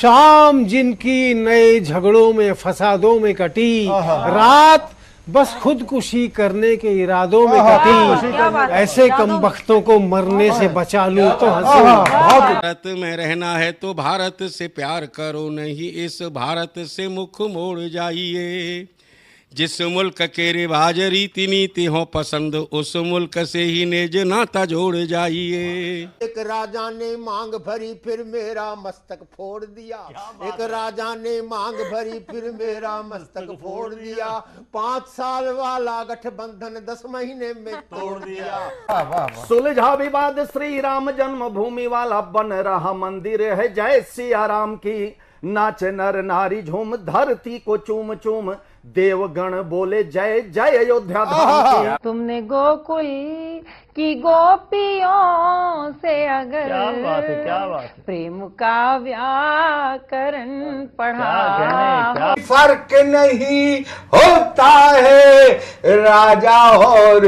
शाम जिनकी नए झगड़ों में फसादों में कटी, रात बस खुदकुशी करने के इरादों में कटी, ऐसे कमबख्तों को मरने से बचा लूं तो हंसूं। भारत में रहना है तो भारत से प्यार करो, नहीं इस भारत से मुख मोड़ जाइए। जिस मुल्क के रिवाज रीति नीति हो पसंद, उस मुल्क से ही नेज नाता जोड़ जाइए। एक राजा ने मांग भरी फिर मेरा मस्तक फोड़ दिया। एक राजा ने मांग भरी फिर मेरा मस्तक फोड़ दिया। 5 साल वाला गठबंधन 10 महीने में तोड़ दिया। सुलझा विवाद श्री राम जन्मभूमि वाला, बन रहा मंदिर है जय सिया राम की। नाच नर नारी झूम धरती को चूम चूम, देवगण बोले जय जय अयोध्या धाम की। तुमने गोकुल की गोपियों से अगर क्या बात है। प्रेम का व्याकरण पढ़ा, फर्क नहीं होता है राजा और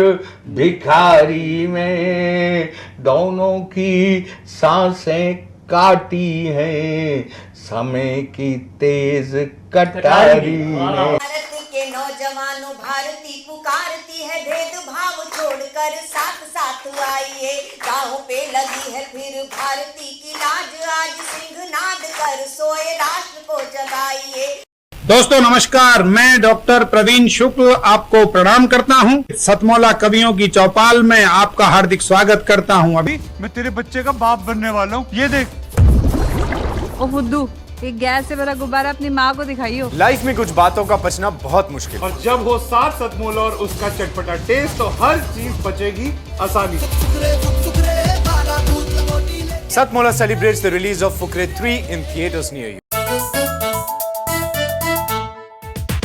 भिखारी में, दोनों की सांसें काटी हैं समय की तेज कटारी ने। भारत के नौजवानों भारती पुकारती है, भेदभाव छोड़कर साथ साथ आइए। गाँव पे लगी है फिर भारती की लाज, आज सिंहनाद कर सोए राष्ट्र को जगाइए। दोस्तों नमस्कार, मैं डॉक्टर प्रवीण शुक्ल आपको प्रणाम करता हूं। सतमौला कवियों की चौपाल में आपका हार्दिक स्वागत करता हूं। अभी मैं तेरे बच्चे का बाप बनने वाला हूँ, ये देख। ओ फुद्दू, एक गैस से भरा गुब्बारा अपनी माँ को दिखाइयो। लाइफ में कुछ बातों का बचना बहुत मुश्किल, और जब हो साथ सतमौला और उसका चटपटा टेस्ट, तो हर चीज बचेगी आसानी से। सतमौला celebrates the release of Fukre 3 in theaters near you.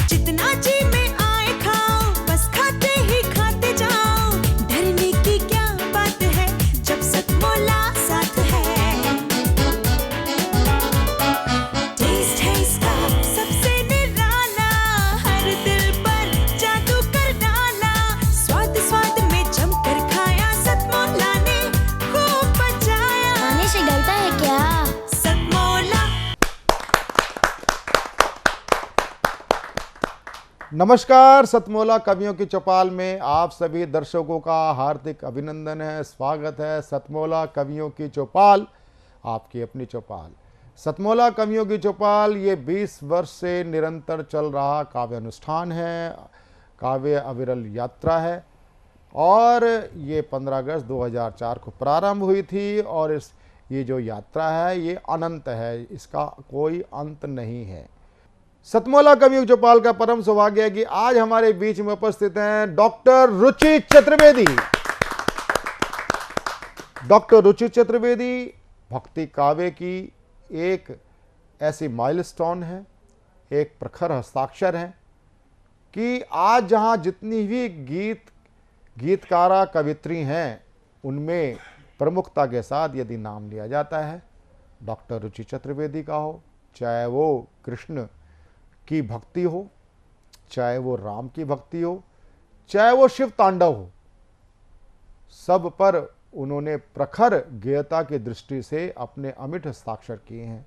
जितना जी में आए खाओ, बस खाते ही खाते जाओ। डरने की क्या बात है जब सतमौला साथ है। टेस्ट है इसका सबसे निराला, हर दिल पर जादू कर डाला। स्वाद स्वाद में जमकर खाया, सतमौला ने खूब बचाया। खाने से डरता है क्या? सतमौला। नमस्कार, सतमौला कवियों की चौपाल में आप सभी दर्शकों का हार्दिक अभिनंदन है, स्वागत है। सतमौला कवियों की चौपाल, आपकी अपनी चौपाल। सतमौला कवियों की चौपाल ये 20 वर्ष से निरंतर चल रहा काव्य अनुष्ठान है, काव्य अविरल यात्रा है, और ये 15 अगस्त 2004 को प्रारंभ हुई थी। और ये जो यात्रा है ये अनंत है, इसका कोई अंत नहीं है। सतमौला कवियों की चौपाल का परम सौभाग्य है कि आज हमारे बीच में उपस्थित हैं डॉक्टर रुचि चतुर्वेदी। डॉक्टर रुचि चतुर्वेदी भक्ति काव्य की एक ऐसी माइलस्टोन है, एक प्रखर हस्ताक्षर है कि आज जहां जितनी भी गीतकारा कवित्री हैं, उनमें प्रमुखता के साथ यदि नाम लिया जाता है डॉक्टर रुचि चतुर्वेदी का हो, चाहे वो कृष्ण की भक्ति हो, चाहे वो राम की भक्ति हो, चाहे वो शिव तांडव हो, सब पर उन्होंने प्रखर गेयता की दृष्टि से अपने अमिट हस्ताक्षर किए हैं।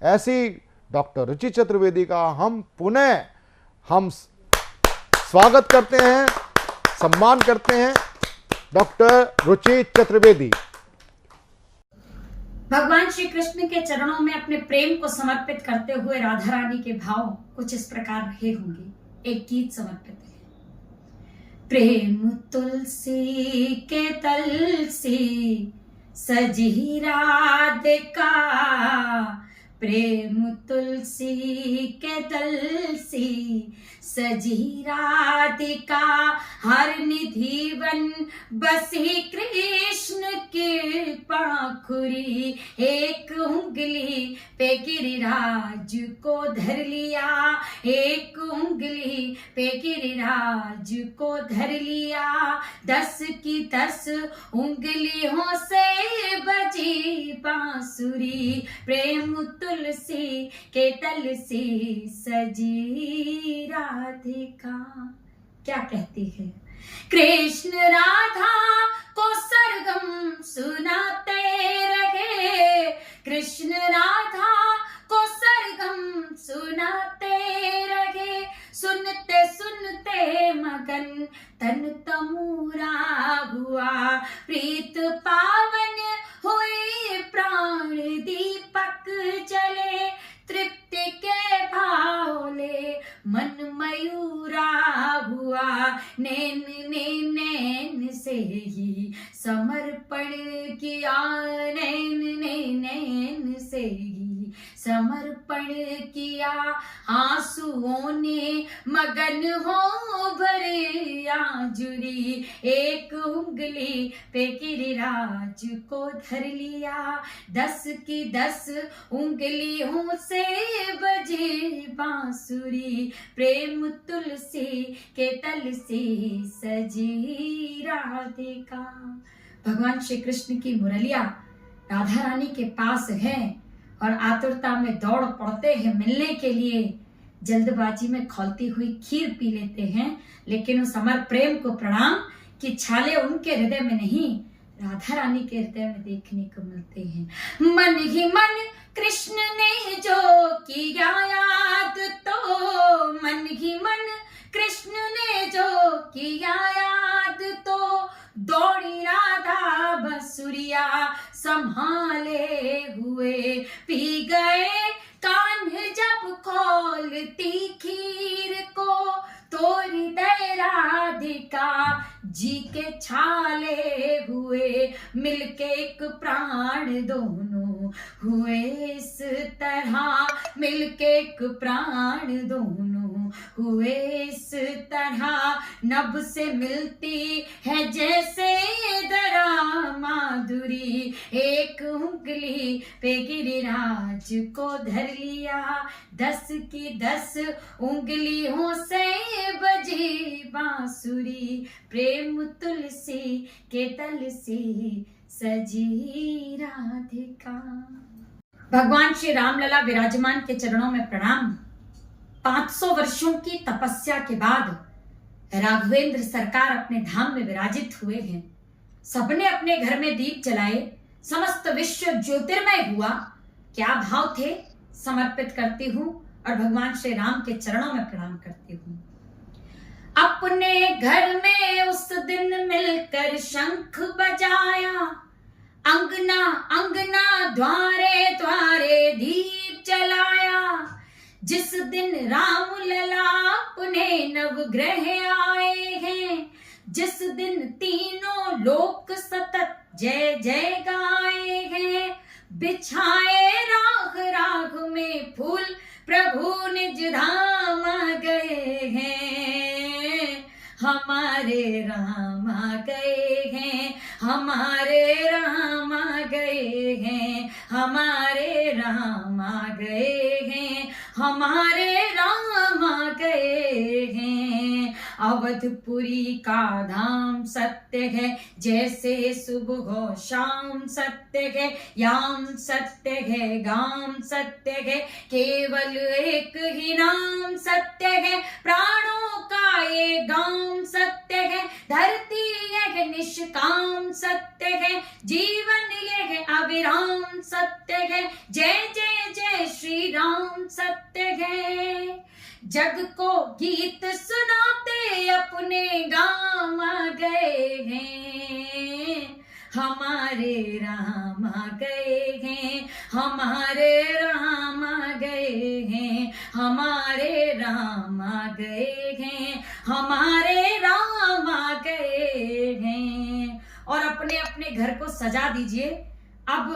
ऐसी डॉक्टर रुचि चतुर्वेदी का हम पुनः स्वागत करते हैं, सम्मान करते हैं। डॉक्टर रुचि चतुर्वेदी। भगवान श्री कृष्ण के चरणों में अपने प्रेम को समर्पित करते हुए राधा रानी के भाव कुछ इस प्रकार रहे होंगे। एक गीत समर्पित है। प्रेम तुलसी के तल से सजी राधिका, प्रेम तुलसी के तल से सजी राधिका। हर निधि वन बसी कृष्ण की पाखुरी, एक उंगली पे गिरिराज को धर लिया, एक उंगली पे गिरिराज को धर लिया। 10 की 10 उंगलियों से बजी बांसुरी, प्रेम तुलसी के तल से सजी राधिका। क्या कहती है? कृष्ण राधा को सरगम सुनाते रहे, कृष्ण राधा को समर्पण किया नैन ने नैन से ही समर्पण किया, आंसुओं ने मगन हो भरे आंजुरी, एक उंगली पे गिरिराज को धर लिया, 10 की 10 उंगलियों से बजे बांसुरी, प्रेम तुलसी के तल से सजी राधिका। भगवान श्री कृष्ण की मुरलिया राधा रानी के पास है और आतुरता में दौड़ पड़ते हैं मिलने के लिए, जल्दबाजी में खौलती हुई खीर पी लेते हैं, लेकिन उस अमर प्रेम को प्रणाम कि छाले उनके हृदय में नहीं राधा रानी के हृदय में देखने को मिलते हैं। मन ही मन कृष्ण ने जो किया याद, तो मन ही मन कृष्ण ने जो किया याद, तो दौड़ी राधा बसुरिया संभाले हुए, पी गए कान जब खोलती खीर को, तो हृदय राधिका जी के छाले हुए, मिलके एक प्राण दोनों हुए इस तरह, मिलके एक प्राण दोनों हुए इस तरह, नभ से मिलती है जैसे दरा माधुरी, एक उंगली पे गिरिराज को धर लिया, 10 की 10 उंगलियों से बजी बांसुरी, प्रेम तुलसी के तल से सजी राधिका। भगवान श्री रामलला विराजमान के चरणों में प्रणाम। 500 वर्षों की तपस्या के बाद राघवेंद्र सरकार अपने धाम में विराजित हुए हैं। सबने अपने घर में दीप जलाए, समस्त विश्व ज्योतिर्मय हुआ। क्या भाव थे समर्पित करती हूँ और भगवान श्री राम के चरणों में प्रणाम करती हूँ। अपने घर में उस दिन मिलकर शंख बजाया, अंगना अंगना द्वारे द्वारे दीप जलाया, जिस दिन राम लला अपने नवग्रह आए हैं, जिस दिन तीनों लोक सतत जय जय गाए हैं, बिछाए राग राग में फूल प्रभु निज धाम आ गए हैं, हमारे राम आ गए हैं, हमारे राम आ गए हैं, हमारे राम आ गए हैं, हमारे राम आ गए हैं। अवधपुरी का धाम सत्य है, जैसे सुबह हो शाम सत्य है, याम सत्य है, गाम सत्य है, केवल एक ही नाम सत्य है, प्राणों का ये गाम सत्य है, धरती यह निष्काम सत्य है, जीवन यह अविराम सत्य है, जय जय जय श्री राम सत्य है। जग को गीत सुनाते अपने गाम आ गए हैं, हमारे राम आ गए हैं, हमारे राम आ गए हैं, हमारे राम आ गए हैं, हमारे राम आ गए हैं। और अपने अपने घर को सजा दीजिए। अब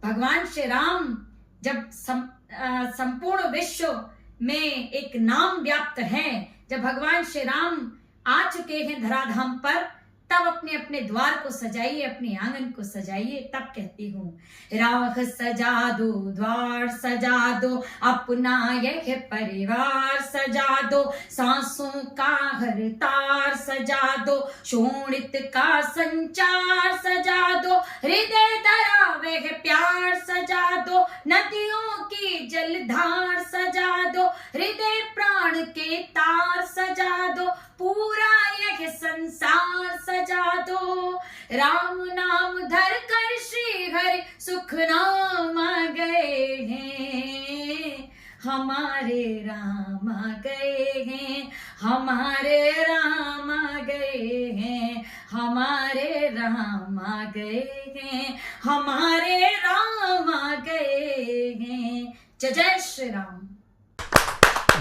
भगवान श्री राम जब संपूर्ण विश्व में एक नाम व्याप्त है, जब भगवान श्री राम आ चुके हैं धराधाम पर, तब अपने अपने द्वार को सजाइए, अपने आंगन को सजाइए। तब कहती हूँ, राह सजा दो, द्वार सजा दो, अपना यह परिवार सजा दो, सांसों का हर तार सजा दो, शोणित का संचार सजा दो, हृदय धरा वह प्यार सजा दो, नदियों की जलधार सजा दो, हृदय प्राण के तार सजा दो, पूरा यह संसार सजा दो। राम नाम धर कर श्री हरि सुख नाम आ गए हैं, हमारे राम आ गए हैं, हमारे राम आ गए हैं, हमारे राम आ गए हैं, हमारे राम आ गए हैं। जय जय श्री राम।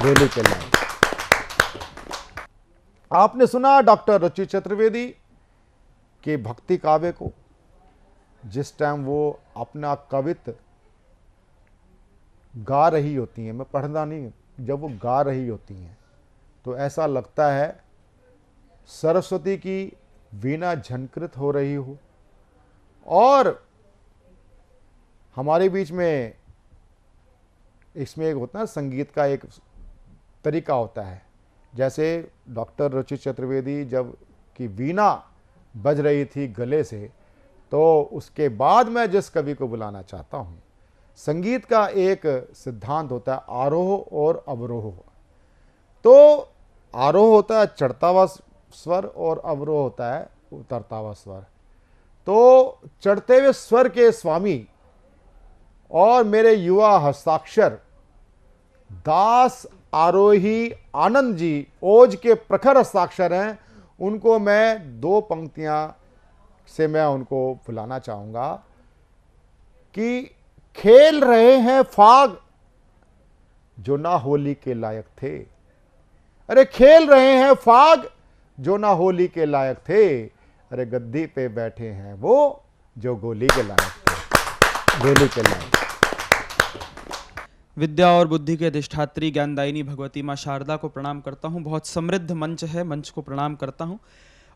वेली के लाल। आपने सुना डॉक्टर रुचि चतुर्वेदी कि भक्ति काव्य को जिस टाइम वो अपना कवित्व गा रही होती हैं, मैं पढ़ना नहीं, जब वो गा रही होती हैं तो ऐसा लगता है सरस्वती की वीणा झनकृत हो रही हो। और हमारे बीच में इसमें एक होता है संगीत का एक तरीका होता है, जैसे डॉक्टर रुचिर चतुर्वेदी जब की वीणा बज रही थी गले से, तो उसके बाद मैं जिस कवि को बुलाना चाहता हूँ, संगीत का एक सिद्धांत होता है आरोह और अवरोह। तो आरोह होता है चढ़ता हुआ स्वर और अवरोह होता है उतरता हुआ स्वर। तो चढ़ते हुए स्वर के स्वामी और मेरे युवा हस्ताक्षर दास आरोही आनंद जी ओज के प्रखर हस्ताक्षर हैं, उनको मैं 2 पंक्तियां से मैं उनको बुलाना चाहूँगा कि खेल रहे हैं फाग जो ना होली के लायक थे। अरे खेल रहे हैं फाग जो ना होली के लायक थे, अरे गद्दी पे बैठे हैं वो जो गोली के लायक थे, गोली के लायक। विद्या और बुद्धि के अधिष्ठात्री ज्ञानदायिनी भगवती माँ शारदा को प्रणाम करता हूँ। बहुत समृद्ध मंच है, मंच को प्रणाम करता हूँ।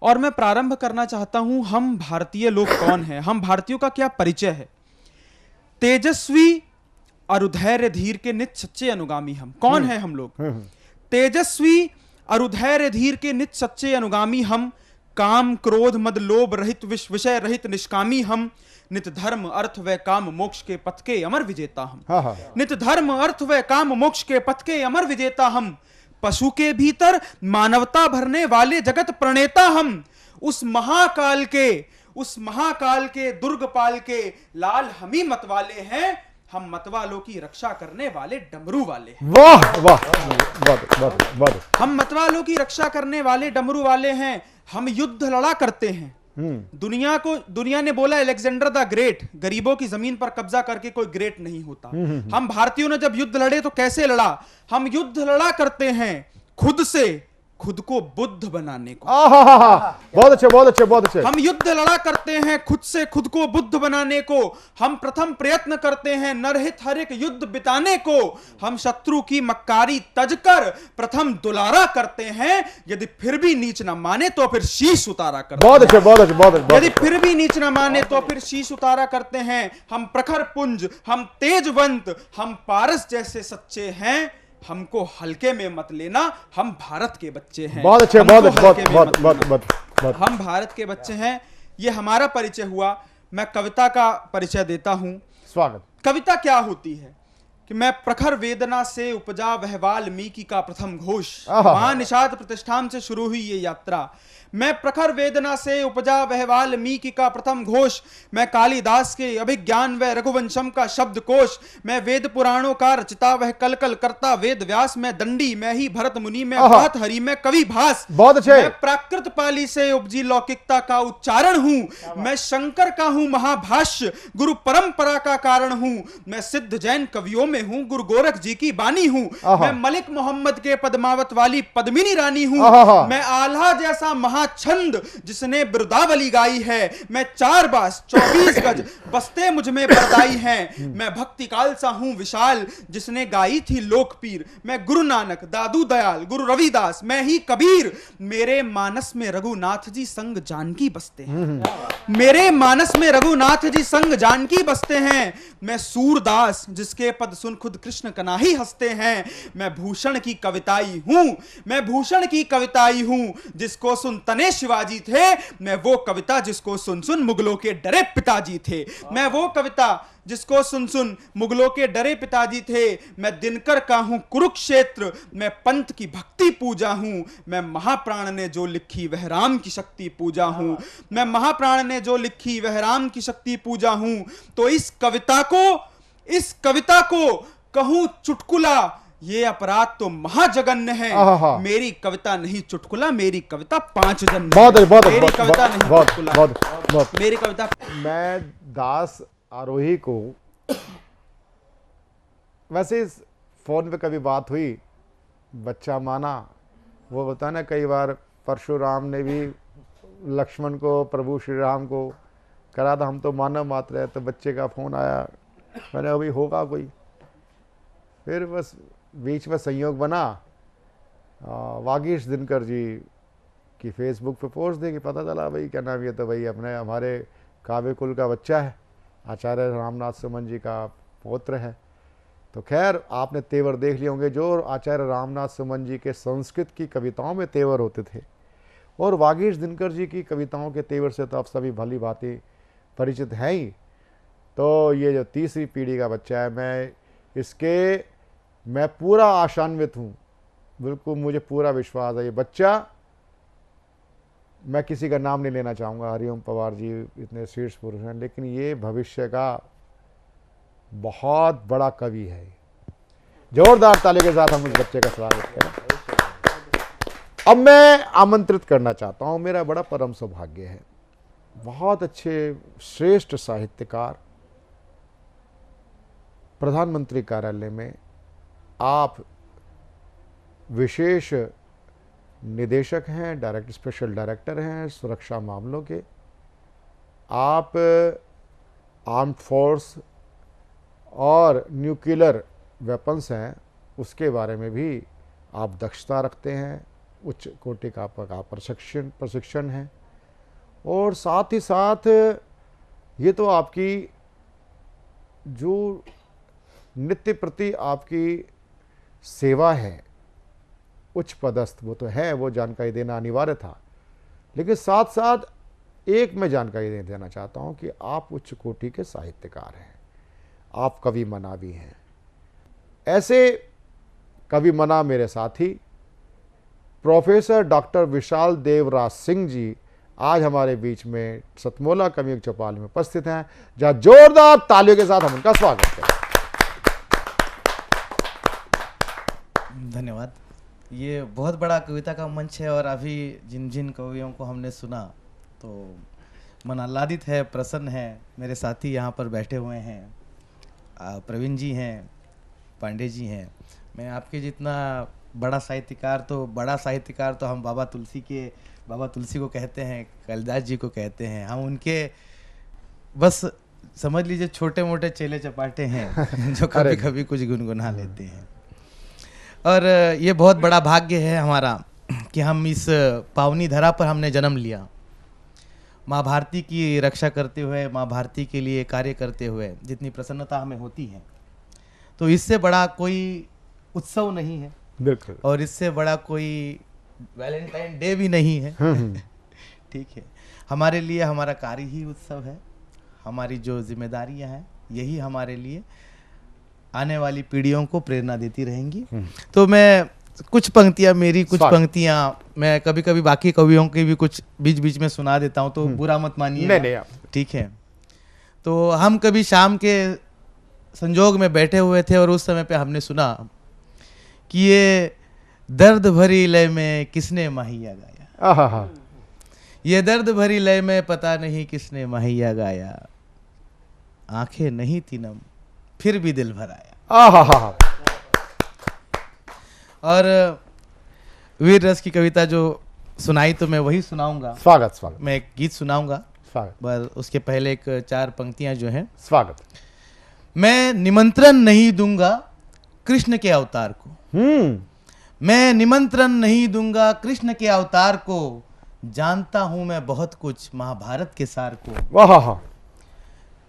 और मैं प्रारंभ करना चाहता हूँ, हम भारतीय लोग कौन हैं, हम भारतीयों का क्या परिचय है। तेजस्वी और धैर्य धीर के नित्य सच्चे अनुगामी हम कौन हैं हम लोग। तेजस्वी और धैर्य धीर के नित्य सच्चे अनुगामी हम, काम क्रोध मद लोभ रहित विषय रहित निष्कामी हम, नित धर्म अर्थ व काम मोक्ष के पथ के अमर विजेता हम। नित धर्म अर्थ व काम मोक्ष के पथ के अमर विजेता हम, पशु के भीतर मानवता भरने वाले जगत प्रणेता हम, उस महाकाल के दुर्गपाल के लाल हमी मतवाले हैं, हम मतवालों की रक्षा करने वाले डमरू वाले हैं। वाह वाह, हम मतवालों की रक्षा करने वाले डमरू वाले हैं। हम युद्ध लड़ा करते हैं। दुनिया ने बोला अलेक्जेंडर द ग्रेट, गरीबों की जमीन पर कब्जा करके कोई ग्रेट नहीं होता। हम भारतीयों ने जब युद्ध लड़े तो कैसे लड़ा, हम युद्ध लड़ा करते हैं खुद से, खुद को बुद्ध बनाने को। बहुत अच्छे बहुत अच्छे बहुत अच्छे। हम युद्ध लड़ा करते हैं खुद से खुद को बुद्ध बनाने को। हम प्रथम प्रयत्न करते हैं नरहित हर एक युद्ध बिताने को। हम शत्रु की मक्कारी तजकर प्रथम दुलारा करते हैं, यदि फिर भी नीच न माने तो फिर शीश उतारा करते हैं। बहुत अच्छे बहुत अच्छे बहुत अच्छे। यदि फिर भी नीच न माने तो फिर शीश उतारा करते हैं। हम प्रखर पुंज, हम तेजवंत, हम पारस जैसे सच्चे हैं। हमको हल्के में मत लेना, हम भारत के बच्चे हैं। बहुत अच्छे बहुत बहुत। हम भारत के बच्चे हैं। ये हमारा परिचय हुआ। मैं कविता का परिचय देता हूं। स्वागत। कविता क्या होती है कि मैं प्रखर वेदना से उपजा वह वाल्मीकि का प्रथम घोष, वहां निषाद प्रतिष्ठान से शुरू हुई ये यात्रा। मैं प्रखर वेदना से उपजा वह वाल्मीकि का प्रथम घोष, मैं कालिदास के अभिज्ञान व रघुवंशम का शब्द कोश, मैं वेद पुराणों का रचिता वह कल कल करता वेद व्यास, मैं दंडी, मैं ही भरत मुनि, मैं भरत हरि, मैं कवि भास। बहुत अच्छे। मैं प्राकृत पाली से उपजी लौकिकता का उच्चारण हूं। मैं शंकर का हूं महाभाष्य, गुरु परंपरा का कारण हूं। मैं सिद्ध जैन कवियों में हूं, गुरु गोरख जी की बानी हूं। मैं मलिक मोहम्मद के पद्मावत वाली पद्मिनी रानी हूं। मैं आल्हा जैसा छंद जिसने बिरुदावली गाई है। मैं 4 बास 24 गज बस्ते मुझ में बरदाई हैं। मैं भक्ति काल सा हूं विशाल जिसने गाई थी लोकपीर। मैं गुरु नानक, दादू दयाल, गुरु रविदास, मैं ही कबीर। मेरे मानस में रघुनाथ जी संग जानकी बसते हैं। मेरे मानस में रघुनाथ जी संग जानकी बसते हैं। मैं सूरदास जिसके पद सुन खुद कृष्ण कनाही हंसते हैं। मैं भूषण की कविताई हूं, मैं भूषण की कविताई हूं जिसको सुन तने शिवाजी थे। मैं वो कविता जिसको सुन सुन मुगलों के डरे पिताजी थे। मैं वो कविता जिसको सुन सुन मुगलों के डरे पिताजी थे। मैं दिनकर का हूं कुरुक्षेत्र, मैं पंथ की भक्ति पूजा हूं। मैं महाप्राण ने जो लिखी वह राम की शक्ति पूजा हूं। मैं महाप्राण ने जो लिखी वह राम की शक्ति पूजा हूं। तो इस कविता को कहूं चुटकुला, ये अपराध तो महाजगन्य है। मेरी कविता नहीं चुटकुला, मेरी कविता 5 जन। मेरी कविता नहीं चुटकुला, मेरी कविता। मैं दास आरोही को वैसे इस फोन पे कभी बात हुई, बच्चा माना, वो बताना कई बार परशुराम ने भी लक्ष्मण को, प्रभु श्री राम को करा था, हम तो मानव मात्र है। तो बच्चे का फ़ोन आया, मैंने अभी होगा कोई, फिर बस बीच में संयोग बना, वागीश दिनकर जी की फेसबुक पे पोस्ट देखी, पता चला भाई क्या नाम, ये तो भाई अपने हमारे काव्य कुल का बच्चा है, आचार्य रामनाथ सुमन जी का पौत्र है। तो खैर आपने तेवर देख लिए होंगे, जो आचार्य रामनाथ सुमन जी के संस्कृत की कविताओं में तेवर होते थे और वागीश दिनकर जी की कविताओं के तेवर से तो आप सभी भली भांति परिचित हैं ही। तो ये जो तीसरी पीढ़ी का बच्चा है, मैं पूरा आशान्वित हूँ, बिल्कुल मुझे पूरा विश्वास है ये बच्चा, मैं किसी का नाम नहीं लेना चाहूँगा, हरिओम पवार जी इतने शीर्ष पुरुष हैं, लेकिन ये भविष्य का बहुत बड़ा कवि है। जोरदार ताली के साथ हम उस बच्चे का स्वागत करें। अब मैं आमंत्रित करना चाहता हूँ, मेरा बड़ा परम सौभाग्य है, बहुत अच्छे श्रेष्ठ साहित्यकार, प्रधानमंत्री कार्यालय में आप विशेष निदेशक हैं, स्पेशल डायरेक्टर हैं सुरक्षा मामलों के। आप आर्म्ड फोर्स और न्यूक्लियर वेपन्स हैं, उसके बारे में भी आप दक्षता रखते हैं, उच्च कोटि का आपका प्रशिक्षण है। और साथ ही साथ ये तो आपकी जो नित्य प्रति आपकी सेवा है, उच्च पदस्थ वो तो है, वो जानकारी देना अनिवार्य था, लेकिन साथ साथ एक मैं जानकारी देना चाहता हूँ कि आप उच्च कोटि के साहित्यकार हैं, आप कवि मना भी हैं। ऐसे कवि मना मेरे साथी प्रोफेसर डॉक्टर विशाल देवराज सिंह जी आज हमारे बीच में सतमोला कवियों की चौपाल में उपस्थित हैं, जहाँ जोरदार तालियों के साथ हम उनका स्वागत करें। धन्यवाद। ये बहुत बड़ा कविता का मंच है और अभी जिन जिन कवियों को हमने सुना तो मन आह्लादित है, प्रसन्न है। मेरे साथी यहाँ पर बैठे हुए हैं, प्रवीण जी हैं, पांडे जी हैं। मैं आपके जितना बड़ा साहित्यकार तो हम बाबा तुलसी को कहते हैं, कालिदास जी को कहते हैं। हम उनके बस समझ लीजिए छोटे मोटे चेले चपाटे हैं जो कभी कभी कुछ गुनगुना लेते हैं। और ये बहुत बड़ा भाग्य है हमारा कि हम इस पावनी धरा पर हमने जन्म लिया, माँ भारती की रक्षा करते हुए, माँ भारती के लिए कार्य करते हुए जितनी प्रसन्नता हमें होती है, तो इससे बड़ा कोई उत्सव नहीं है। बिल्कुल। और इससे बड़ा कोई वैलेंटाइन डे भी नहीं है। ठीक है, हमारे लिए हमारा कार्य ही उत्सव है। हमारी जो जिम्मेदारियां हैं यही हमारे लिए आने वाली पीढ़ियों को प्रेरणा देती रहेंगी। तो मैं कुछ पंक्तियां मैं कभी कभी बाकी कवियों की भी कुछ बीच बीच में सुना देता हूं, तो बुरा मत मानिए। नहीं, ठीक है। तो हम कभी शाम के संजोग में बैठे हुए थे और उस समय पे हमने सुना कि ये दर्द भरी लय में किसने माहिया गाया, ये दर्द भरी लय में पता नहीं किसने माहिया गाया, आंखें नहीं थी नम फिर भी दिल भर आया। और वीर रस की कविता जो सुनाई तो मैं वही सुनाऊंगा। स्वागत। मैं एक गीत सुनाऊंगा, पर उसके पहले एक 4 पंक्तियां जो हैं। स्वागत। मैं निमंत्रण नहीं दूंगा कृष्ण के अवतार को, मैं निमंत्रण नहीं दूंगा कृष्ण के अवतार को, जानता हूं मैं बहुत कुछ महाभारत के सार को। वाह।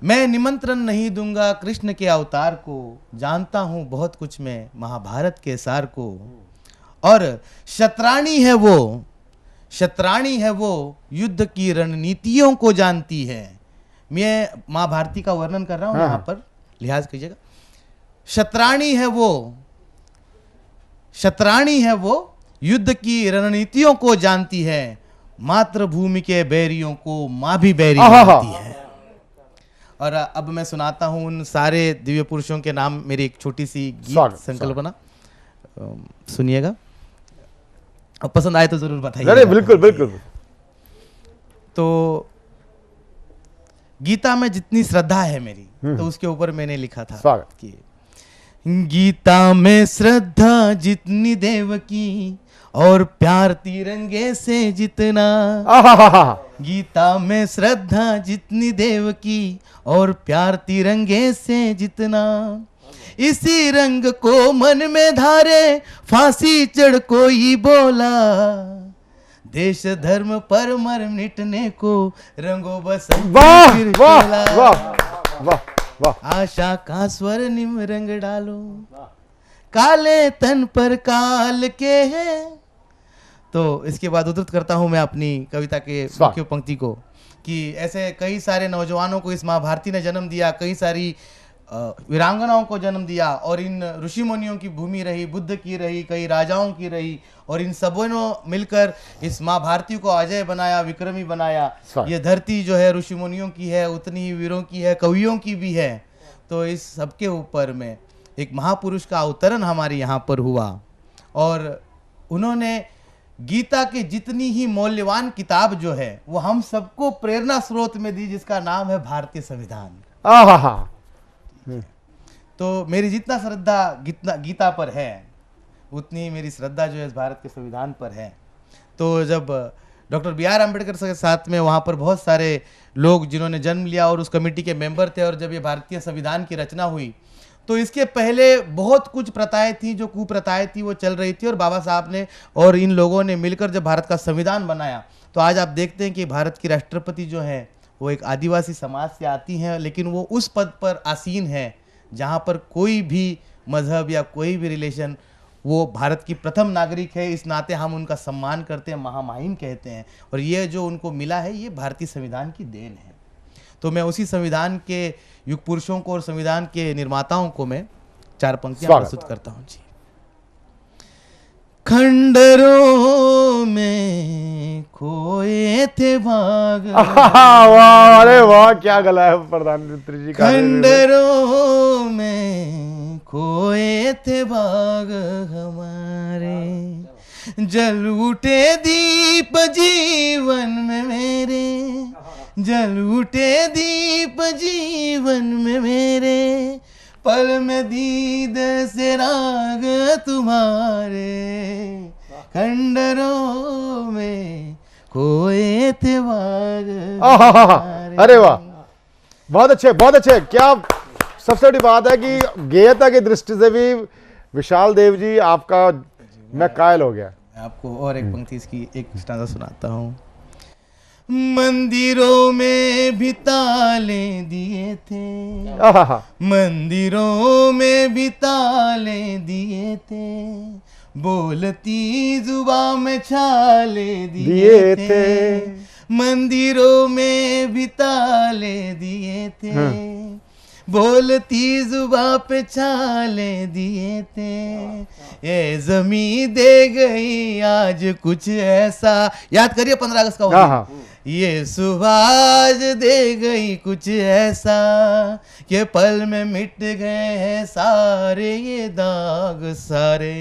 मैं निमंत्रण नहीं दूंगा कृष्ण के अवतार को, जानता हूं बहुत कुछ मैं महाभारत के सार को। और शतरानी है वो युद्ध की रणनीतियों को जानती है। मैं माँ भारती का वर्णन कर रहा हूं यहाँ पर, लिहाज कीजिएगा। शतरानी है वो युद्ध की रणनीतियों को जानती है, मातृभूमि के बैरियों को माँ भी बैरी जानती है। और अब मैं सुनाता हूं उन सारे दिव्य पुरुषों के नाम, मेरी एक छोटी सी गीत संकल्पना, सुनिएगा। अब पसंद आए तो जरूर बताइए। बिल्कुल। तो गीता में जितनी श्रद्धा है मेरी, तो उसके ऊपर मैंने लिखा था कि गीता में श्रद्धा जितनी देव की और प्यार तिरंगे से जितना, गीता में श्रद्धा जितनी देव की और प्यार तिरंगे से जितना, इसी रंग को मन में धारे फांसी चढ़ कोई बोला, देश धर्म पर मर मिटने को रंगो बसंत फिर खेला। वाह। आशा का स्वर्णिम रंग डालो, काले तन पर काल के है। तो इसके बाद उद्धृत करता हूं मैं अपनी कविता के मुख्य पंक्ति को कि ऐसे कई सारे नौजवानों को इस माँ भारती ने जन्म दिया, कई सारी वीरांगनाओं को जन्म दिया, और इन ऋषि मुनियों की भूमि रही, बुद्ध की रही, कई राजाओं की रही, और इन सबों ने मिलकर इस माँ भारती को अजय बनाया, विक्रमी बनाया। ये धरती जो है ऋषि मुनियों की है, उतनी ही वीरों की है, कवियों की भी है। तो इस सबके ऊपर में एक महापुरुष का अवतरण हमारे यहाँ पर हुआ, और उन्होंने गीता की जितनी ही मूल्यवान किताब जो है वो हम सबको प्रेरणा स्रोत में दी, जिसका नाम है भारतीय संविधान। तो मेरी जितना श्रद्धा गीता पर है, उतनी मेरी श्रद्धा जो है इस भारत के संविधान पर है। तो जब डॉक्टर बी.आर. अम्बेडकर के साथ में वहाँ पर बहुत सारे लोग जिन्होंने जन्म लिया और उस कमेटी के मेंबर थे, और जब ये भारतीय संविधान की रचना हुई तो इसके पहले बहुत कुछ प्रथाएं थी, जो कुप्रथाएं थी वो चल रही थी, और बाबा साहब ने और इन लोगों ने मिलकर जब भारत का संविधान बनाया तो आज आप देखते हैं कि भारत की राष्ट्रपति जो है वो एक आदिवासी समाज से आती हैं, लेकिन वो उस पद पर आसीन है जहाँ पर कोई भी मजहब या कोई भी रिलेशन, वो भारत की प्रथम नागरिक है। इस नाते हम उनका सम्मान करते हैं, महामहिम कहते हैं, और ये जो उनको मिला है ये भारतीय संविधान की देन है। तो मैं उसी संविधान के युग पुरुषों को और संविधान के निर्माताओं को मैं 4 पंक्तियां प्रस्तुत करता हूं जी। खंडरों में खोए थे भाग, वाह, अरे वाह, क्या गला है प्रधानमंत्री जी का। खंडरों में खोए थे भाग हमारे, जल उठे दीप जीवन में मेरे, जल उठे दीप जीवन में मेरे, पल में दीद से राग तुम्हारे, खंडरों में खोए थे भाग। अरे वाह, बहुत अच्छे, बहुत अच्छे। क्या सबसे बड़ी बात है कि गेयता की दृष्टि से भी विशाल देव जी आपका मैं कायल हो गया। आपको और एक पंक्ति इसकी एक स्टांजा सुनाता हूँ। मंदिरों में भी ताले दिए थे, मंदिरों में भी ताले दिए थे, बोलती जुबान में छाले दिए थे, मंदिरों में भी ताले दिए थे, बोलती जुबां पे छाले दिए थे, ये जमी दे गई आज कुछ ऐसा। याद करिए 15 अगस्त का, ये सुभाष दे गई कुछ ऐसा, कि पल में मिट गए हैं सारे ये दाग सारे,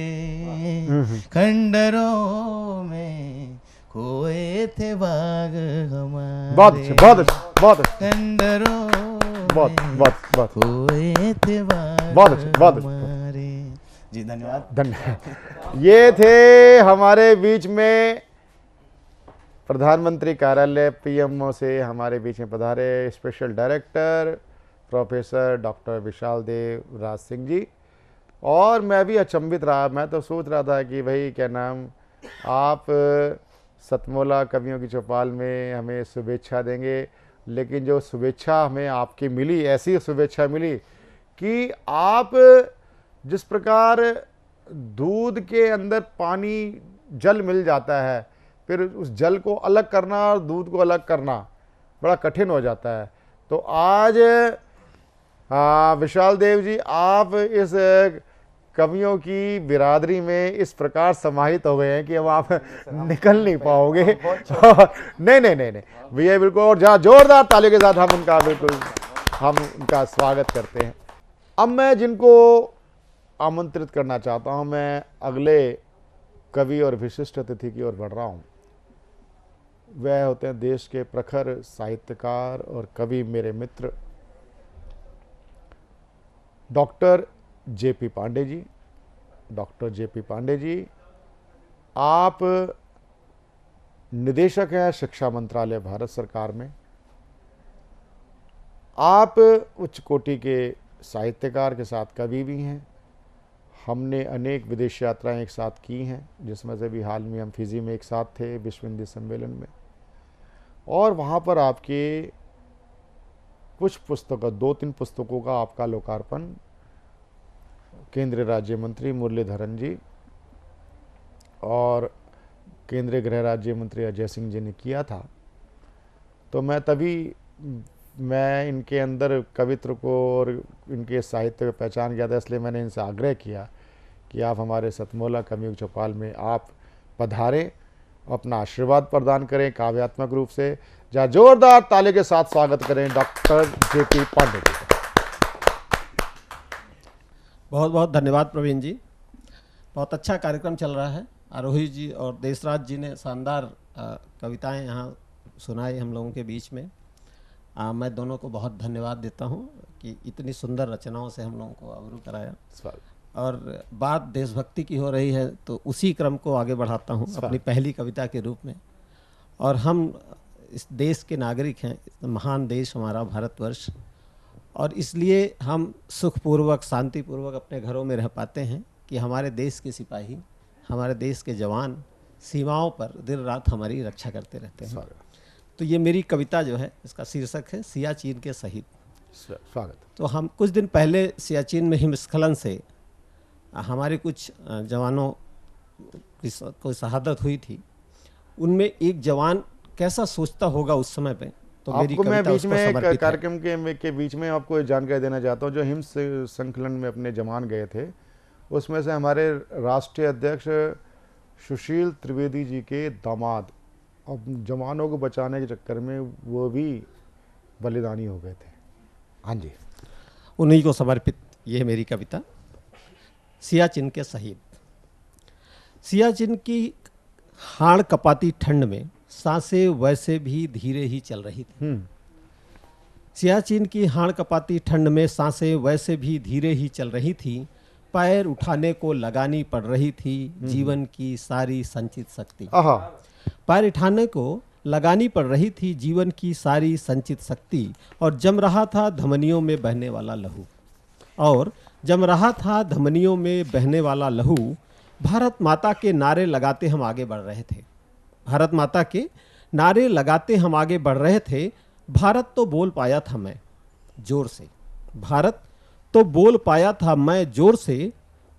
खंडरों में खोए थे बाग हमारे। बहुत अच्छे, बहुत अच्छे, बहुत अच्छे। खंडरों बहुत खोए थे बाग बहुत अच्छे, बहुत हमारे। जी धन्यवाद, धन्यवाद। ये थे हमारे बीच में प्रधानमंत्री कार्यालय पीएमओ से हमारे बीच में पधारे स्पेशल डायरेक्टर प्रोफेसर डॉक्टर विशाल देव राज सिंह जी। और मैं भी अचंभित रहा, मैं तो सोच रहा था कि भाई क्या नाम, आप सतमोला कवियों की चौपाल में हमें शुभेच्छा देंगे, लेकिन जो शुभेच्छा हमें आपकी मिली, ऐसी शुभेच्छा मिली कि आप जिस प्रकार दूध के अंदर पानी जल मिल जाता है, फिर उस जल को अलग करना और दूध को अलग करना बड़ा कठिन हो जाता है। तो आज विशाल देव जी आप इस कवियों की बिरादरी में इस प्रकार समाहित हो गए हैं कि अब आप निकल नहीं पाओगे। नहीं नहीं नहीं नहीं भैया, बिल्कुल। और जहाँ जोरदार तालियों के साथ हम उनका स्वागत करते हैं। अब मैं जिनको आमंत्रित करना चाहता हूँ, मैं अगले कवि और विशिष्ट अतिथि की ओर बढ़ रहा हूँ। वह होते हैं देश के प्रखर साहित्यकार और कवि, मेरे मित्र doctor JP Pandey ji, doctor JP Pandey ji, आप निदेशक हैं शिक्षा मंत्रालय भारत सरकार में। आप उच्च कोटि के साहित्यकार के साथ कवि भी हैं। हमने अनेक विदेश यात्राएं एक साथ की हैं, जिसमें से भी हाल में हम फिजी में एक साथ थे विश्व हिंदी सम्मेलन में, और वहाँ पर आपके कुछ पुस्तकों, 2-3 पुस्तकों का आपका लोकार्पण केंद्रीय राज्य मंत्री मुरलीधरन जी और केंद्रीय गृह राज्य मंत्री अजय सिंह जी ने किया था। तो मैं इनके अंदर कवित्व को और इनके साहित्य को पहचान गया था, इसलिए मैंने इनसे आग्रह किया कि आप हमारे सतमोला कवियों की चौपाल में आप पधारें, अपना आशीर्वाद प्रदान करें काव्यात्मक रूप से। जहाँ जोरदार ताली के साथ स्वागत करें डॉक्टर जेपी पांडे जी का। बहुत बहुत धन्यवाद प्रवीण जी, बहुत अच्छा कार्यक्रम चल रहा है। आरोही जी और देशराज जी ने शानदार कविताएं यहाँ सुनाई हम लोगों के बीच में। मैं दोनों को बहुत धन्यवाद देता हूँ कि इतनी सुंदर रचनाओं से हम लोगों को अवरू कराया। और बात देशभक्ति की हो रही है तो उसी क्रम को आगे बढ़ाता हूँ अपनी पहली कविता के रूप में। और हम इस देश के नागरिक हैं, महान देश हमारा भारतवर्ष, और इसलिए हम सुखपूर्वक शांतिपूर्वक अपने घरों में रह पाते हैं कि हमारे देश के सिपाही, हमारे देश के जवान सीमाओं पर दिन रात हमारी रक्षा करते रहते हैं। तो ये मेरी कविता जो है, इसका शीर्षक है सियाचिन के शहीद। स्वागत। तो हम कुछ दिन पहले सियाचिन में हिमस्खलन से हमारे कुछ जवानों की शहादत हुई थी। उनमें एक जवान कैसा सोचता होगा उस समय पे, तो मेरी आपको मैं कविता बीच में उसको एक समर्पित है। कार्यक्रम के बीच में आपको एक जानकारी देना चाहता हूँ। जो हिमस्खलन में अपने जवान गए थे, उसमें से हमारे राष्ट्रीय अध्यक्ष सुशील त्रिवेदी जी के दामाद अब जवानों को बचाने के चक्कर में वो भी बलिदानी हो गए थे। हाँ जी, उन्हीं को समर्पित ये है मेरी कविता, सियाचिन के शहीद। सियाचिन की हाड़ कपाती ठंड में सांसें वैसे भी धीरे ही चल रही थी। सियाचिन की हाड़ कपाती ठंड में सांसें वैसे भी धीरे ही चल रही थी। पैर उठाने को लगानी पड़ रही थी जीवन की सारी संचित शक्ति। पैर उठाने को लगानी पड़ रही थी जीवन की सारी संचित शक्ति, और जम रहा था धमनियों में बहने वाला लहू। और जम रहा था धमनियों में बहने वाला लहू। भारत माता के नारे लगाते हम आगे बढ़ रहे थे। भारत माता के नारे लगाते हम आगे बढ़ रहे थे। भारत तो बोल पाया था मैं जोर से। भारत तो बोल पाया था मैं जोर से।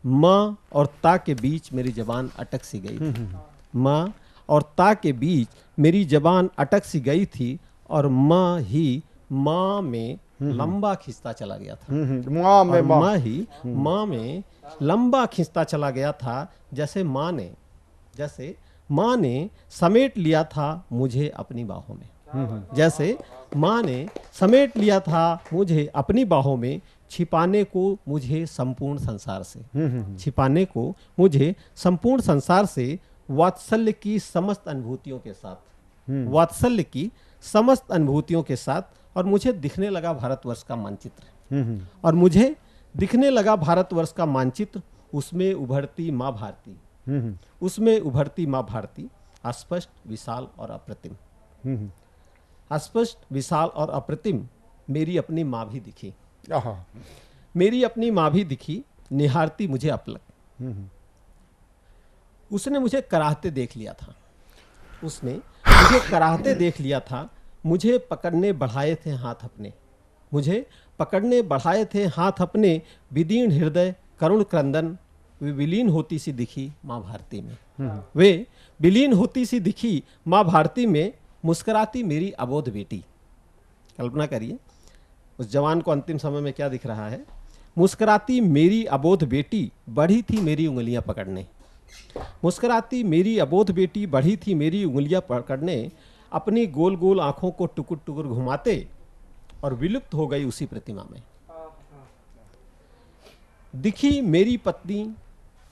माँ और ता के बीच मेरी जबान अटक सी गई थी। माँ और ता के बीच मेरी जबान अटक सी गई थी, और माँ ही माँ में लंबा खिंचता चला गया था। माँ में लंबा खिंचता चला गया था, जैसे माँ ने समेट लिया था मुझे अपनी बाहों में। जैसे माँ ने समेट लिया था मुझे अपनी बाहों में, छिपाने को मुझे संपूर्ण संसार से। छिपाने को मुझे संपूर्ण संसार से, वात्सल्य की समस्त अनुभूतियों के साथ। वात्सल्य की समस्त अनुभूतियों के साथ। और मुझे दिखने लगा भारतवर्ष का मानचित्र। और मुझे दिखने लगा भारतवर्ष का मानचित्र। उसमें उभरती माँ भारती। उसमें उभरती माँ भारती, अस्पष्ट, विशाल और अप्रतिम। अस्पष्ट, विशाल और अप्रतिम मेरी अपनी माँ भी दिखी। मेरी अपनी माँ भी दिखी, निहारती मुझे अपलक। उसने मुझे कराहते देख लिया था। उसने मुझे कराहते देख लिया था। मुझे पकड़ने बढ़ाए थे हाथ अपने। मुझे पकड़ने बढ़ाए थे हाथ अपने। विदीर्ण हृदय करुण क्रंदन, वे विलीन होती सी दिखी माँ भारती में। वे विलीन होती सी दिखी माँ भारती में। मुस्कुराती मेरी अबोध बेटी। कल्पना करिए उस जवान को अंतिम समय में क्या दिख रहा है। मुस्कुराती मेरी अबोध बेटी, बढ़ी थी मेरी उंगलियां पकड़ने। मुस्कुराती मेरी अबोध बेटी, बढ़ी थी मेरी उंगलियां पकड़ने। अपनी गोल गोल आंखों को टुकुर टुकुर घुमाते, और विलुप्त हो गई उसी प्रतिमा में। दिखी मेरी पत्नी